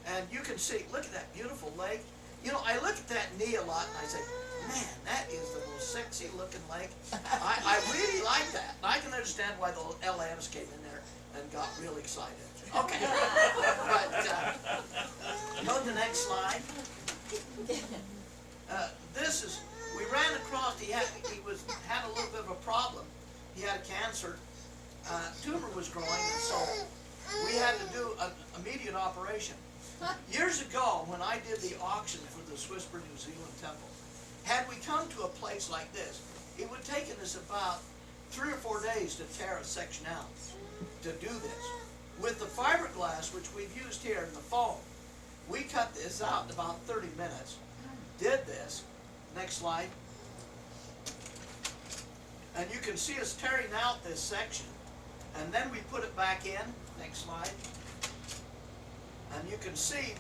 And you can see, look at that beautiful leg. You know, I look at that knee a lot and I say, man, that is the most sexy looking leg. I really like that. And I can understand why the LMs came in there and got real excited. Okay. But, go to the next slide. This is, we ran across, he had a little bit of a problem. He had a cancer. Tumor was growing, and so we had to do an immediate operation. Years ago, when I did the auction for the Swiss New Zealand Temple, had we come to a place like this, it would have taken us about 3 or 4 days to tear a section out to do this. With the fiberglass, which we've used here in the foam, we cut this out in about 30 minutes, did this. Next slide. And you can see us tearing out this section, and then we put it back in. Next slide. And you can see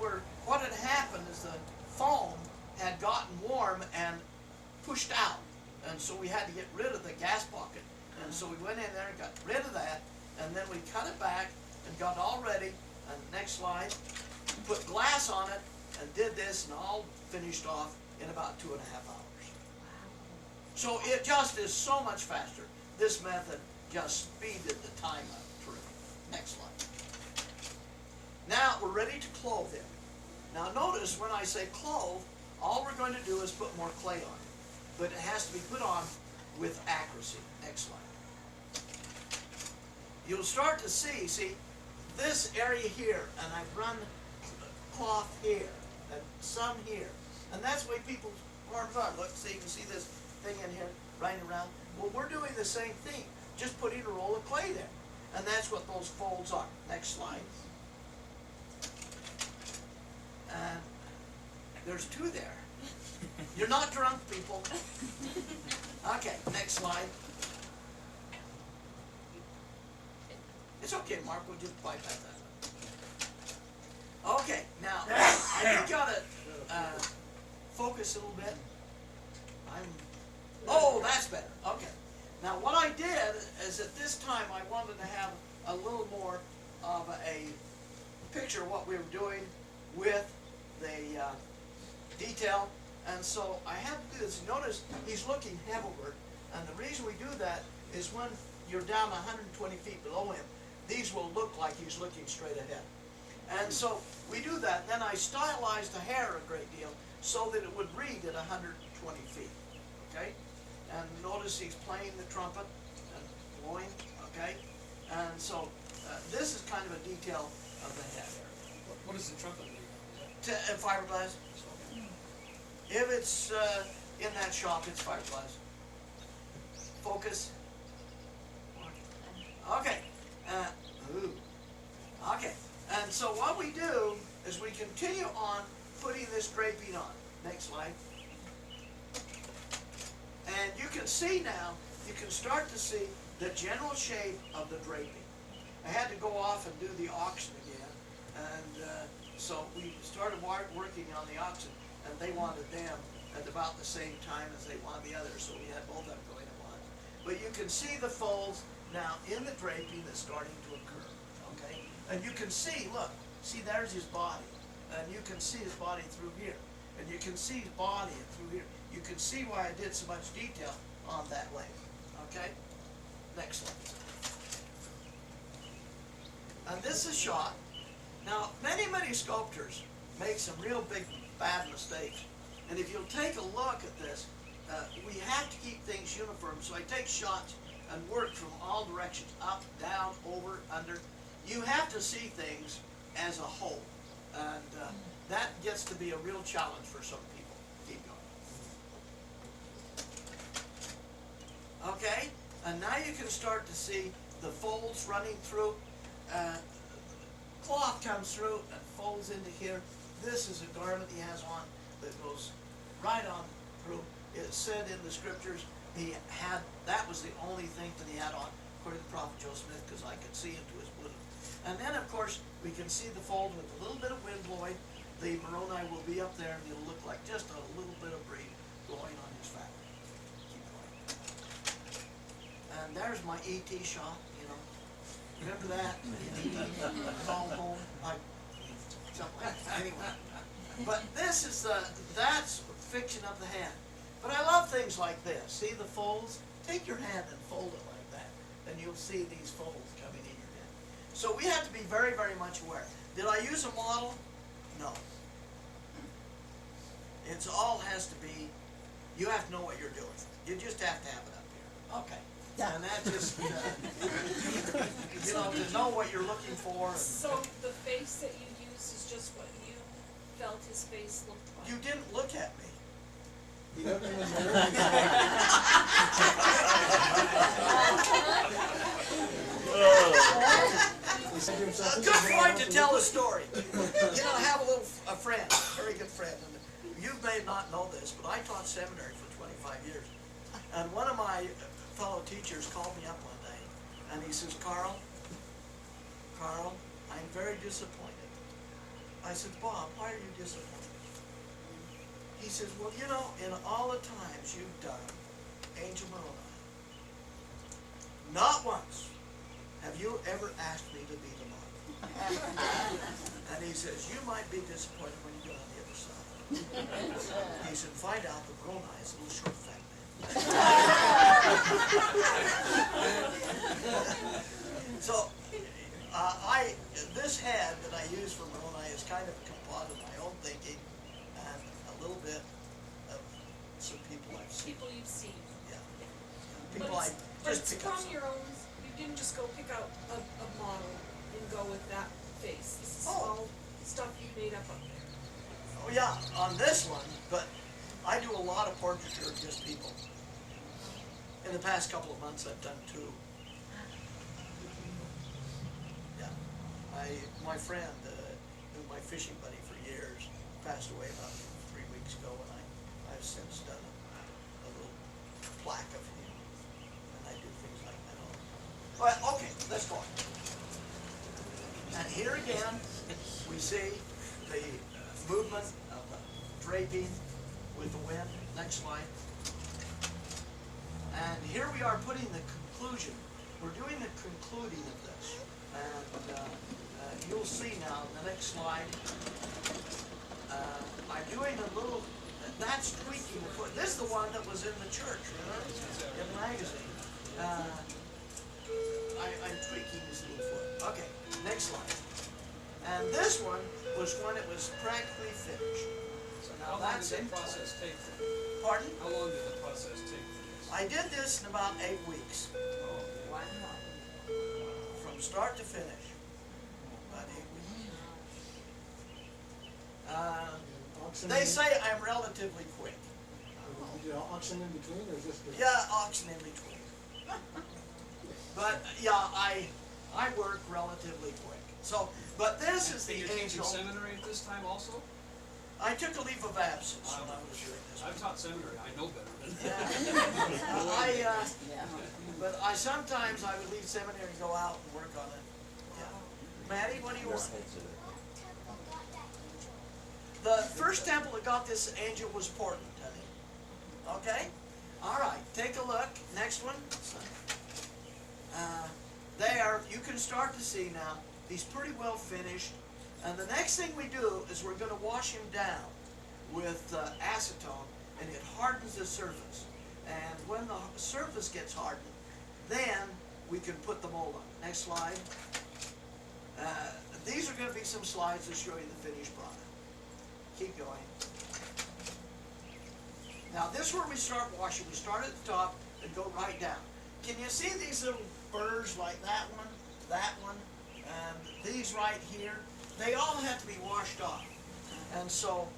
what had happened is the foam had gotten warm and pushed out, and so we had to get rid of the gas pocket. And so we went in there and got rid of that, and then we cut it back and got it all ready. And next slide, put glass on it and did this, and all finished off in about 2.5 hours. So it just is so much faster. This method just speeded the time up through. Next slide. Now we're ready to clothe him. Now notice when I say clothe, all we're going to do is put more clay on it. But it has to be put on with accuracy. Next slide. You'll start to see this area here, and I've run cloth here, and some here. And that's the way people's arms are. Look, see, you can see this thing in here running around. Well, we're doing the same thing, just putting a roll of clay there. And that's what those folds are. Next slide. And there's 2 there. You're not drunk, people. Okay, next slide. It's okay, Mark, we'll just bypass that. Okay, now, I gotta focus a little bit. Oh, that's better. Okay. Now, what I did is at this time I wanted to have a little more of a picture of what we were doing with the detail. And so I have to do this. Notice he's looking heavenward. And the reason we do that is when you're down 120 feet below him, these will look like he's looking straight ahead. And so we do that. Then I stylize the hair a great deal so that it would read at 120 feet. Okay? And notice he's playing the trumpet and blowing. Okay? And so this is kind of a detail of the head. What is the trumpet made of? Fiberglass. If it's in that shop, it's fiberglass. Focus. Okay. Ooh. Okay. And so what we do is we continue on putting this draping on. Next slide. And you can see now, you can start to see the general shape of the draping. I had to go off and do the auction again, and so we started working on the auction, and they wanted them at about the same time as they wanted the others, so we had both of them going at once. But you can see the folds now in the draping that's starting to occur, okay? And you can see, look, see there's his body, and you can see his body through here, and you can see his body through here. You can see why I did so much detail on that leg, okay? Next slide. And this is shot. Now, many sculptors make some real big bad mistakes. And if you'll take a look at this, we have to keep things uniform. So I take shots and work from all directions, up, down, over, under. You have to see things as a whole. And that gets to be a real challenge for some people. Keep going. Okay, and now you can start to see the folds running through. Cloth comes through and folds into here. This is a garment he has on that goes right on through. It said in the scriptures that was the only thing that he had on, according to the prophet Joe Smith, because I could see into his bosom. And then, of course, we can see the fold with a little bit of wind blowing. The Moroni will be up there, and it'll look like just a little bit of breeze blowing on his fabric. Keep going. And there's my ET shot, you know. Remember that? Call home, like, something like that, anyway. But this is that's fiction of the hand. But I love things like this. See the folds? Take your hand and fold it like that, and you'll see these folds coming in your hand. So we have to be very, very much aware. Did I use a model? No. It's all has to be, you have to know what you're doing. You just have to have it up here. Okay. And that just, you know, to know what you're looking for. So the face that you use is just what you felt his face looked like? You didn't look at me. You look in the mirror. You said to yourself, A "This good is what I point want to to tell look a story. You know, I have a friend, a very good friend, and you may not know this, but I taught seminary for 25 years. And one of my fellow teachers called me up one day, and he says, Carl, I'm very disappointed. I said, Bob, why are you disappointed? He says, well, you know, in all the times you've done Angel Moroni, not once have you ever asked me to be the model. And he says, you might be disappointed when you get on the other side. He said, find out that Moroni is a little short, fat man. So, this head that I use for Moroni is kind of a composite of my own thinking and a little bit of some people I've seen. People you've seen. Yeah. But People I but just it's pick up. from your own, you didn't just go pick out a model and go with that face. This is Oh. all stuff you made up there. Oh yeah, on this one, but I do a lot of portraiture of just people. In the past couple of months, I've done 2. Yeah, my friend, who was my fishing buddy for years, passed away about 3 weeks ago, and I've since done a little plaque of him, and I do things like that. But okay, let's go on. And here again, we see the movement of the draping with the wind. Next slide. And here we are putting the conclusion. We're doing the concluding of this. And you'll see now in the next slide, I'm doing a little, that's tweaking the foot. This is the one that was in the church, remember? In the magazine. I'm tweaking this little foot. Okay, next slide. And this one was when it was practically finished. So now How long that's did in the process take? Pardon? How long did the process take for this? I did this in about 8 weeks. Oh, From start to finish. About 8 weeks. auction They in- say I'm relatively quick. Did you auction in between or just? Yeah, auction in between. But yeah, I work relatively quick. So, but this is the And you're teaching angel. seminary at this time also? I took a leave of absence when I was doing this. I've taught seminary, I know better than Yeah. Yeah. But I sometimes I would leave seminary and go out and work on it. Yeah. Maddie, what do you want? The first temple that got this angel was Portland, honey. Okay? All right, take a look. Next one. There, you can start to see now, he's pretty well finished. And the next thing we do is we're going to wash him down with acetone, and it hardens the surface. And when the surface gets hardened, then we can put the mold on. Next slide. These are going to be some slides to show you the finished product. Keep going. Now this is where we start washing. We start at the top and go right down. Can you see these little burrs like that one, and these right here? They all have to be washed off. And so,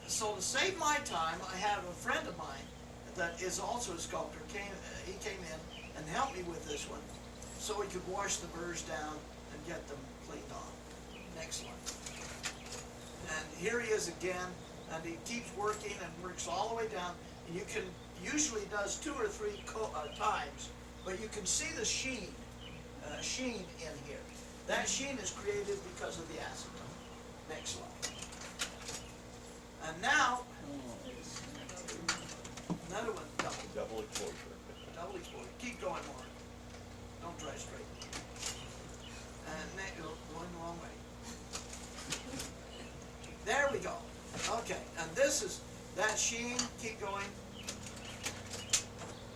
so to save my time, I have a friend of mine that is also a sculptor. He came in and helped me with this one, so we could wash the burrs down and get them cleaned off. Next one. And here he is again, and he keeps working and works all the way down. And you can usually does 2 or 3 times, but you can see the sheen in here. That sheen is created because of the acetone. Next slide. And now, another one, double. Double exposure. Double exposure. Keep going more. Don't try straight. Going the wrong way. There we go. Okay, and this is that sheen. Keep going.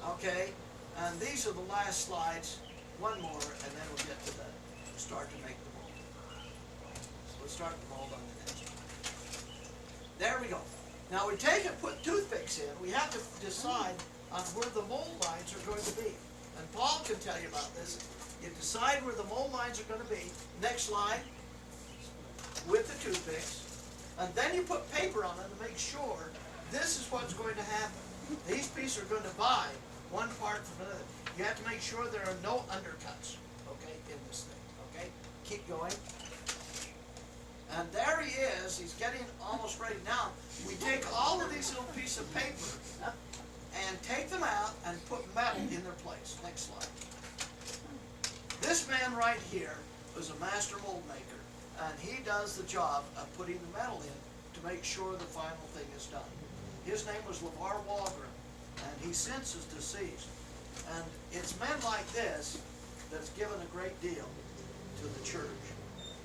Okay, and these are the last slides. One more, and then we'll get to the start to make the mold. So we'll start the mold on the next one. There we go. Now we take and put toothpicks in. We have to decide on where the mold lines are going to be. And Paul can tell you about this. You decide where the mold lines are going to be. Next slide. With the toothpicks. And then you put paper on it to make sure this is what's going to happen. These pieces are going to divide one part from another. You have to make sure there are no undercuts, okay, in this thing, okay? Keep going. And there he is. He's getting almost ready. Now, we take all of these little pieces of paper and take them out and put metal in their place. Next slide. This man right here was a master mold maker, and he does the job of putting the metal in to make sure the final thing is done. His name was LeVar Walgren, and he since is deceased. And it's men like this that's given a great deal to the church,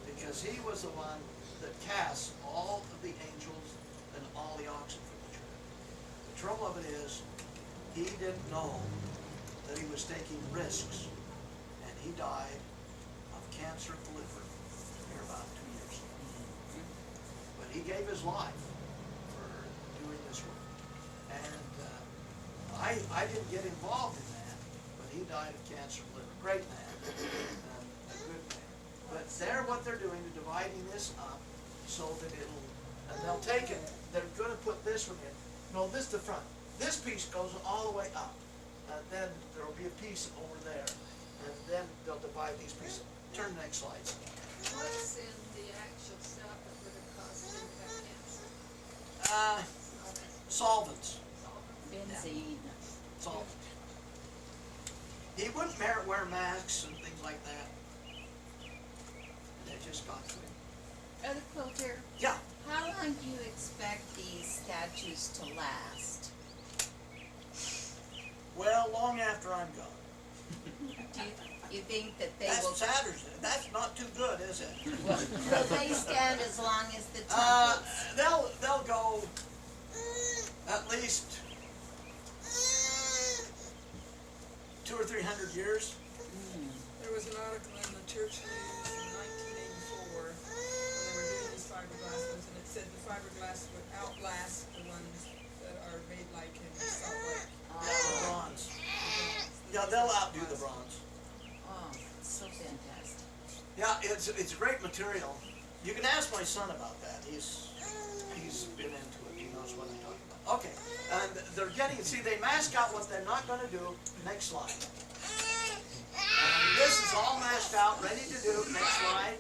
because he was the one that cast all of the angels and all the oxen from the church. The trouble of it is, he didn't know that he was taking risks, and he died of cancer of the liver here about 2 years ago. But he gave his life for doing this work. And I didn't get involved in that, but he died of cancer of liver. Great man, and a good man. But what they're doing, they're dividing this up so that and they'll take it, they're going to put this one in. No, this is the front. This piece goes all the way up, and then there will be a piece over there, and then they'll divide these pieces. Turn the next slide. What's in the actual stuff that would have caused him to have cancer? Solvents. Benzene. Solvents. He wouldn't wear masks and things like that. And it just got to him. Brother Quilter, Yeah. how long do you expect these statues to last? Well, long after I'm gone. Do you think that they That's will? Saturday. That's not too good, is it? Will they stand as long as the temples? They'll go at least 200 or 300 years. There was an article in the church news in 1984 when they were doing these fiberglass ones, and it said the fiberglass would outlast the ones that are made like in Salt Lake. The bronze. Yeah, they'll outdo the bronze. Oh, it's so fantastic. Yeah, it's a great material. You can ask my son about that. He's been into it. He knows what I'm talking about. Okay, and they're getting. See, they mask out what they're not going to do. Next slide. And this is all masked out, ready to do. Next slide.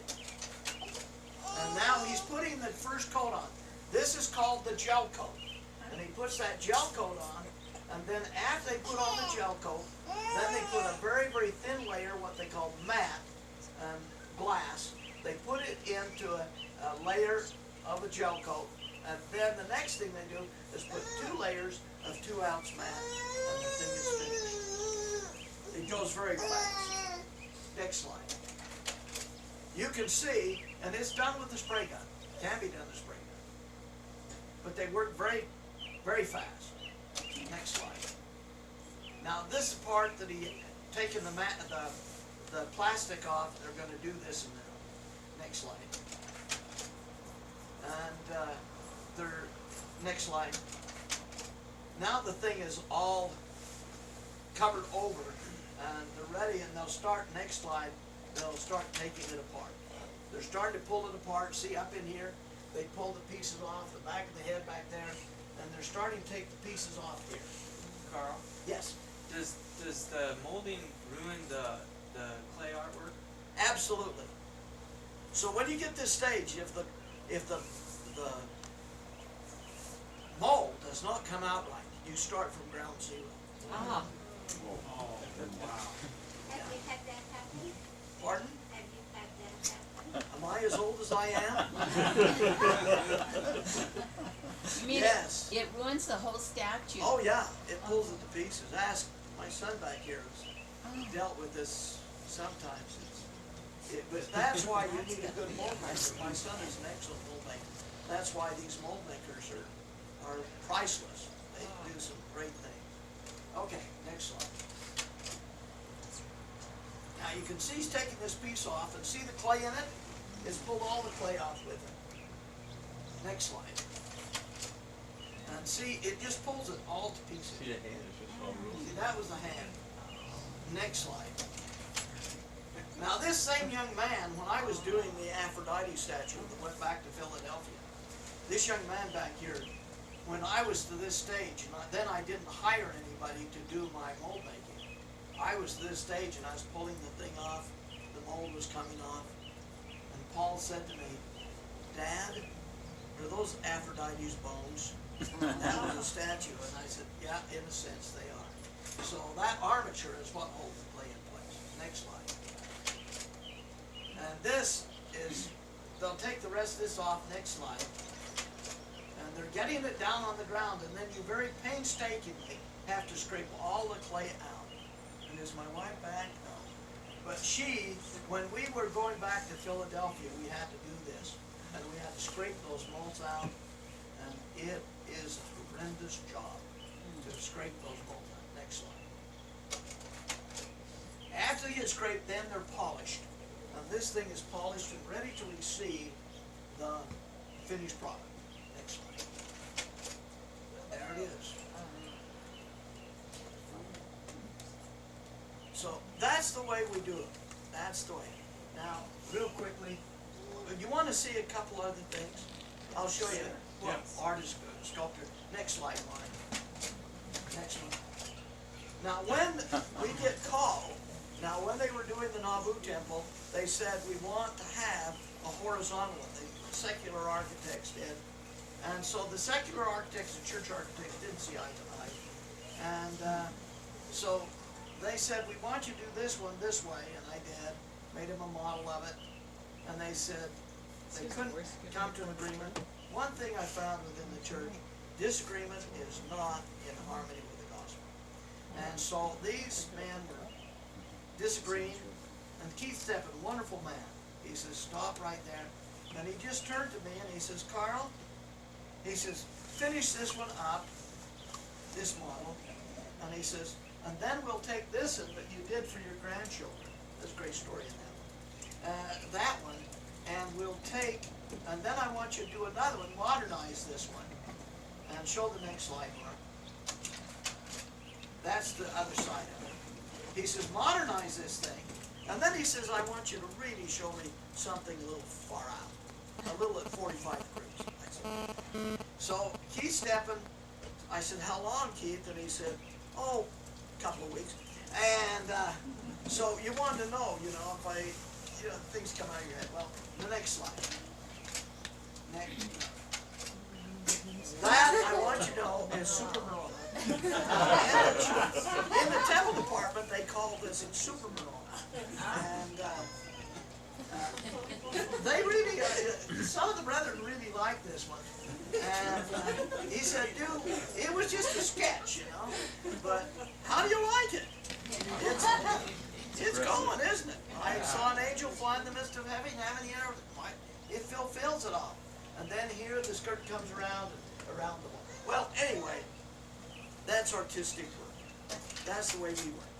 And now he's putting the first coat on. This is called the gel coat, and he puts that gel coat on. And then after they put on the gel coat, then they put a very, very thin layer, what they call matte glass. They put it into a layer of a gel coat, and then the next thing they do is put 2 layers of 2-ounce matte, and the thing is finished. It goes very fast. Next slide. You can see, and it's done with the spray gun. Can be done with the spray gun. But they work very, very fast. Next slide. Now this is the part that he taken the plastic off. They're going to do this in the next slide. And next slide. Now the thing is all covered over, and they're ready. And they'll start next slide. They'll start taking it apart. They're starting to pull it apart. See up in here, they pull the pieces off the back of the head back there. And they're starting to take the pieces off here. Carl, Yes, does the molding ruin the clay artwork? absolutely. So when you get this stage, if the mold does not come out right, you start from ground zero. Ah, Oh, wow. Have you had that happen? Pardon? Have you had that happen? Am I as old as I am? you mean Yes. it ruins the whole statue? Oh yeah, it pulls it to pieces. Ask my son back here who's dealt with this sometimes. It's But that's why you need a good mold maker. My son is an excellent mold maker. That's why these mold makers are priceless. They do some great things. Okay, next slide. Now you can see he's taking this piece off, and see the clay in it? It's pulled all the clay off with it. Next slide. And see, it just pulls it all to pieces. See the hand is just all real. See, that was the hand. Next slide. Now this same young man, when I was doing the Aphrodite statue that went back to Philadelphia, this young man back here, when I was to this stage, and then I didn't hire anybody to do my mold making. I was to this stage and I was pulling the thing off, the mold was coming off, and Paul said to me, "Dad, are those Aphrodite's bones?" That was a statue, and I said, "Yeah, in a sense they are." So that armature is what holds the clay in place. Next slide. And this is, they'll take the rest of this off, next slide. And they're getting it down on the ground, and then you very painstakingly have to scrape all the clay out. And is my wife back? No. But she, when we were going back to Philadelphia, we had to do this. And we had to scrape those molds out, and it is a horrendous job to scrape those molds out. Next slide. After you scrape, then they're polished. Now this thing is polished and ready to receive the finished product. Next slide. There it is. So that's the way we do it. That's the way. Now, real quickly, you want to see a couple other things? I'll show you what artist, sculptor. Next slide, Mark. Next one. Now, when we get called, now when they were doing the Nabu temple, they said we want to have a horizontal one. The secular architects did. And so the secular architects and church architects didn't see eye to eye. And so they said, we want you to do this one this way, and I did. Made him a model of it. And they said they couldn't come to an agreement. One thing I found within the church, disagreement is not in harmony with the gospel. And so these men were disagreeing, and Keith Steppen, wonderful man, he says, stop right there. And he just turned to me and he says, Karl, he says, finish this one up, this model, and he says, and then we'll take this and that you did for your grandchildren. There's a great story in that one. That one, and we'll take, and then I want you to do another one, modernize this one, and show the next slide, Mark. That's the other side of it. He says, modernize this thing, and then he says, I want you to really show me something a little far out, a little at 45 degrees. I said, so Keith Steppen, I said, how long, Keith? And he said, oh, a couple of weeks. And so you wanted to know, if I, things come out of your head. Well, the next slide. Next. That, I want you to know, is super Marona. In the temple department, they call this super Marona. And they really, some of the brethren really like this one. And he said, dude, it was just a sketch, but how do you like it? It's going, isn't it? I saw an angel fly in the midst of heaven, having the air, it fulfills it all. And then here the skirt comes around and around the wall. Well, anyway, that's artistic work. That's the way we work.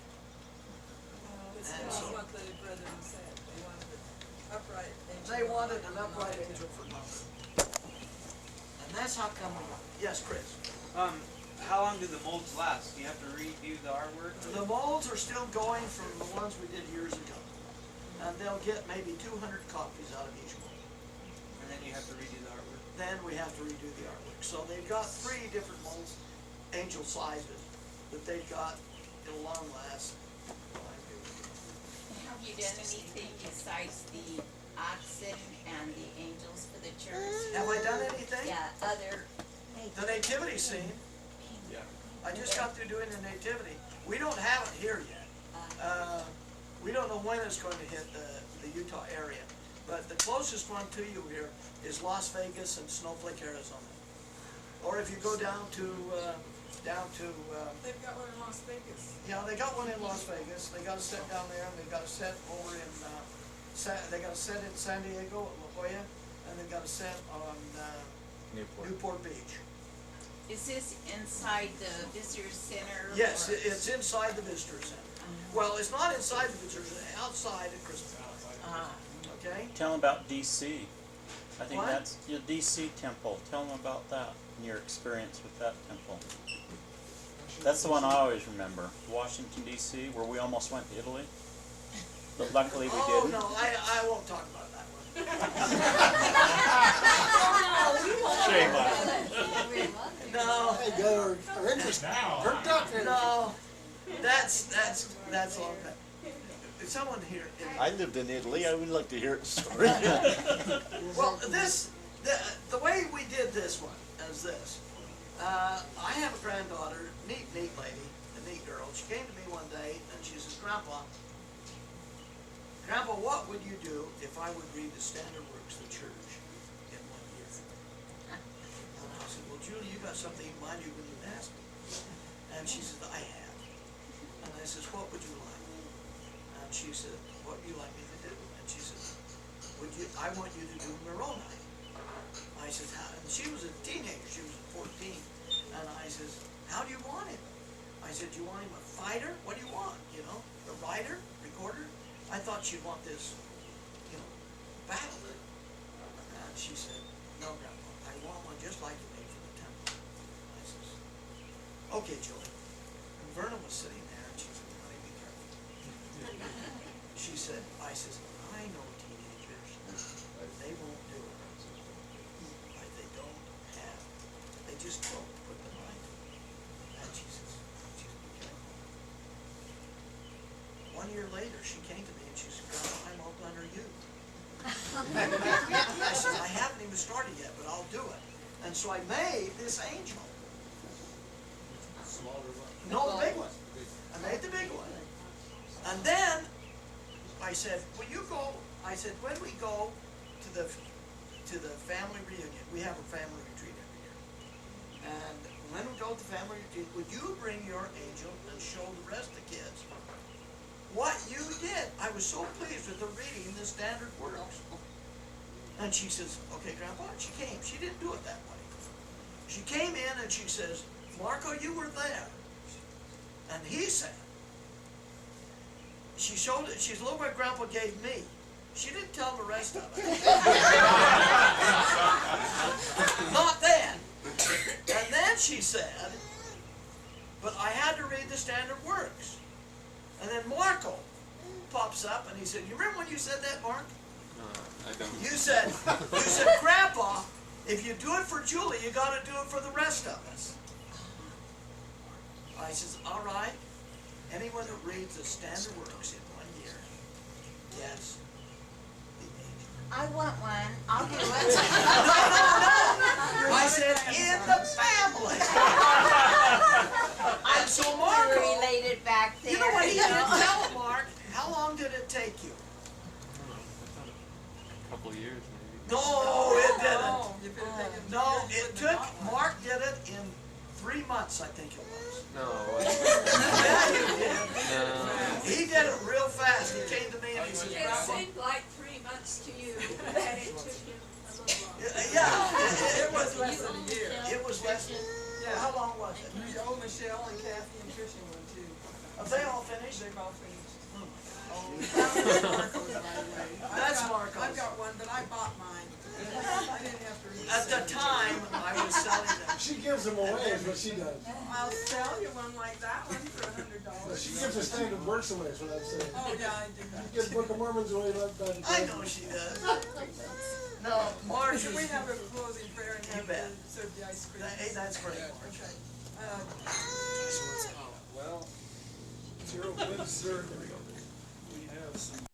This And is so what the brethren said. They wanted an upright angel. they wanted an upright angel for number. And that's how come yes, Chris. How long do the molds last? Do you have to redo the artwork? The molds are still going from the ones we did years ago. And they'll get maybe 200 copies out of each mold. And then you have to redo the artwork? Then we have to redo the artwork. So they've got 3 different molds, angel sizes, that they've got. It'll long last. Have you done anything besides the oxen and the angels for the church? Have I done anything? Yeah, other. The nativity scene. Yeah. I just got through doing the nativity. We don't have it here yet. We don't know when it's going to hit the Utah area. But the closest one to you here is Las Vegas and Snowflake, Arizona. Or if you go down to They've got one in Las Vegas. yeah, they got one in Las Vegas. They got a set down there, and they got a set over in they got a set in San Diego at La Jolla, and they got a set on Newport Beach. Is this inside the visitor center? Yes, or- it's inside the visitor center. Well, it's not inside the visitor center, outside at Christmas. Ah. Okay? Tell them about DC. I think What? that's your DC temple. Tell them about that and your experience with that temple. That's the one I always remember. Washington DC, where we almost went to Italy, but luckily we Oh, didn't. no, I won't talk about that one. Shame on you. No, Hey, got our interest perked up here. no, that's all that. Someone here. I lived in Italy, I would like to hear the story. Well, the way we did this one is this. I have a granddaughter, neat lady, a neat girl. She came to me one day and she says, Grandpa, what would you do if I would read the standard works of the church in 1 year? And I said, well, Julie, you got something in mind you wouldn't even ask me. And she said, I have. And I says, what would you like? And she said, what would you like me to do? And she said, I want you to do Moroni. I said, how? And she was a teenager, she was 14. And I says, how do you want him? I said, do you want him a fighter? What do you want? You know, a writer, recorder? I thought she'd want this, you know, battle. And she said, no, Grandpa, I want one just like you made for the temple. I says, okay, Julie. And Verna was sitting there, and she said, honey, be careful. She said, I says, I know teenagers, they won't do it. Like they don't have, they just don't put the mind to it. And she says, be careful. 1 year later, she came to me and she said, Grandma, I'm all under you. I said, I haven't even started yet, but I'll do it. And so I made this angel. No, the big one. I made the big one. And then I said, will you go, I said, when we go to the family reunion, we have a family retreat every year. And when we go to the family retreat, would you bring your angel and show the rest of the kids what you did? I was so pleased with her reading the standard works. And she says, okay, Grandpa, and she came. She didn't do it that way. She came in and she says, Marco, you were there. And he said, she showed it, she's looked what Grandpa gave me. She didn't tell the rest of it. Not then. And then she said, but I had to read the standard works. And then Marco pops up and he said, you remember when you said that, Mark? I don't. You said, Grandpa, if you do it for Julie, you got to do it for the rest of us. I says, all right. Anyone that reads the standard works in 1 year, yes, the angel. I want one. I'll do it. No. I said in the family. And so Marco, related back there. you know what he didn't tell him, Mark? How long did it take you? A couple of years, maybe. No, it didn't. You better take it. No, it took, Mark did it in 3 months, I think it was. No. Yeah, he did. No. He did it real fast. He came to me and he said, It Grandpa. seemed like 3 months to you, and it took him a little longer. Yeah, It was less than a year. it was less than, Yeah. how long was it? Oh, Michelle and Kathy and Tricia went too. Have they all finished? They've all finished. Oh my Oh, gosh. that's Marco's, by the way. That's Marco's. I've got one, but I bought mine. I didn't have to read it. At the time, I was selling them. She gives them away is what she does. I'll sell you one like that one for $100. She gives the standard works away is what I'm saying. Oh, yeah, I do. You give Book of Mormons away like that. I know she does. No, Marge Should was, we have a closing prayer and You have bet. serve the ice cream? hey, that's great, Marge. Okay. Well, 0 good, sir. We have some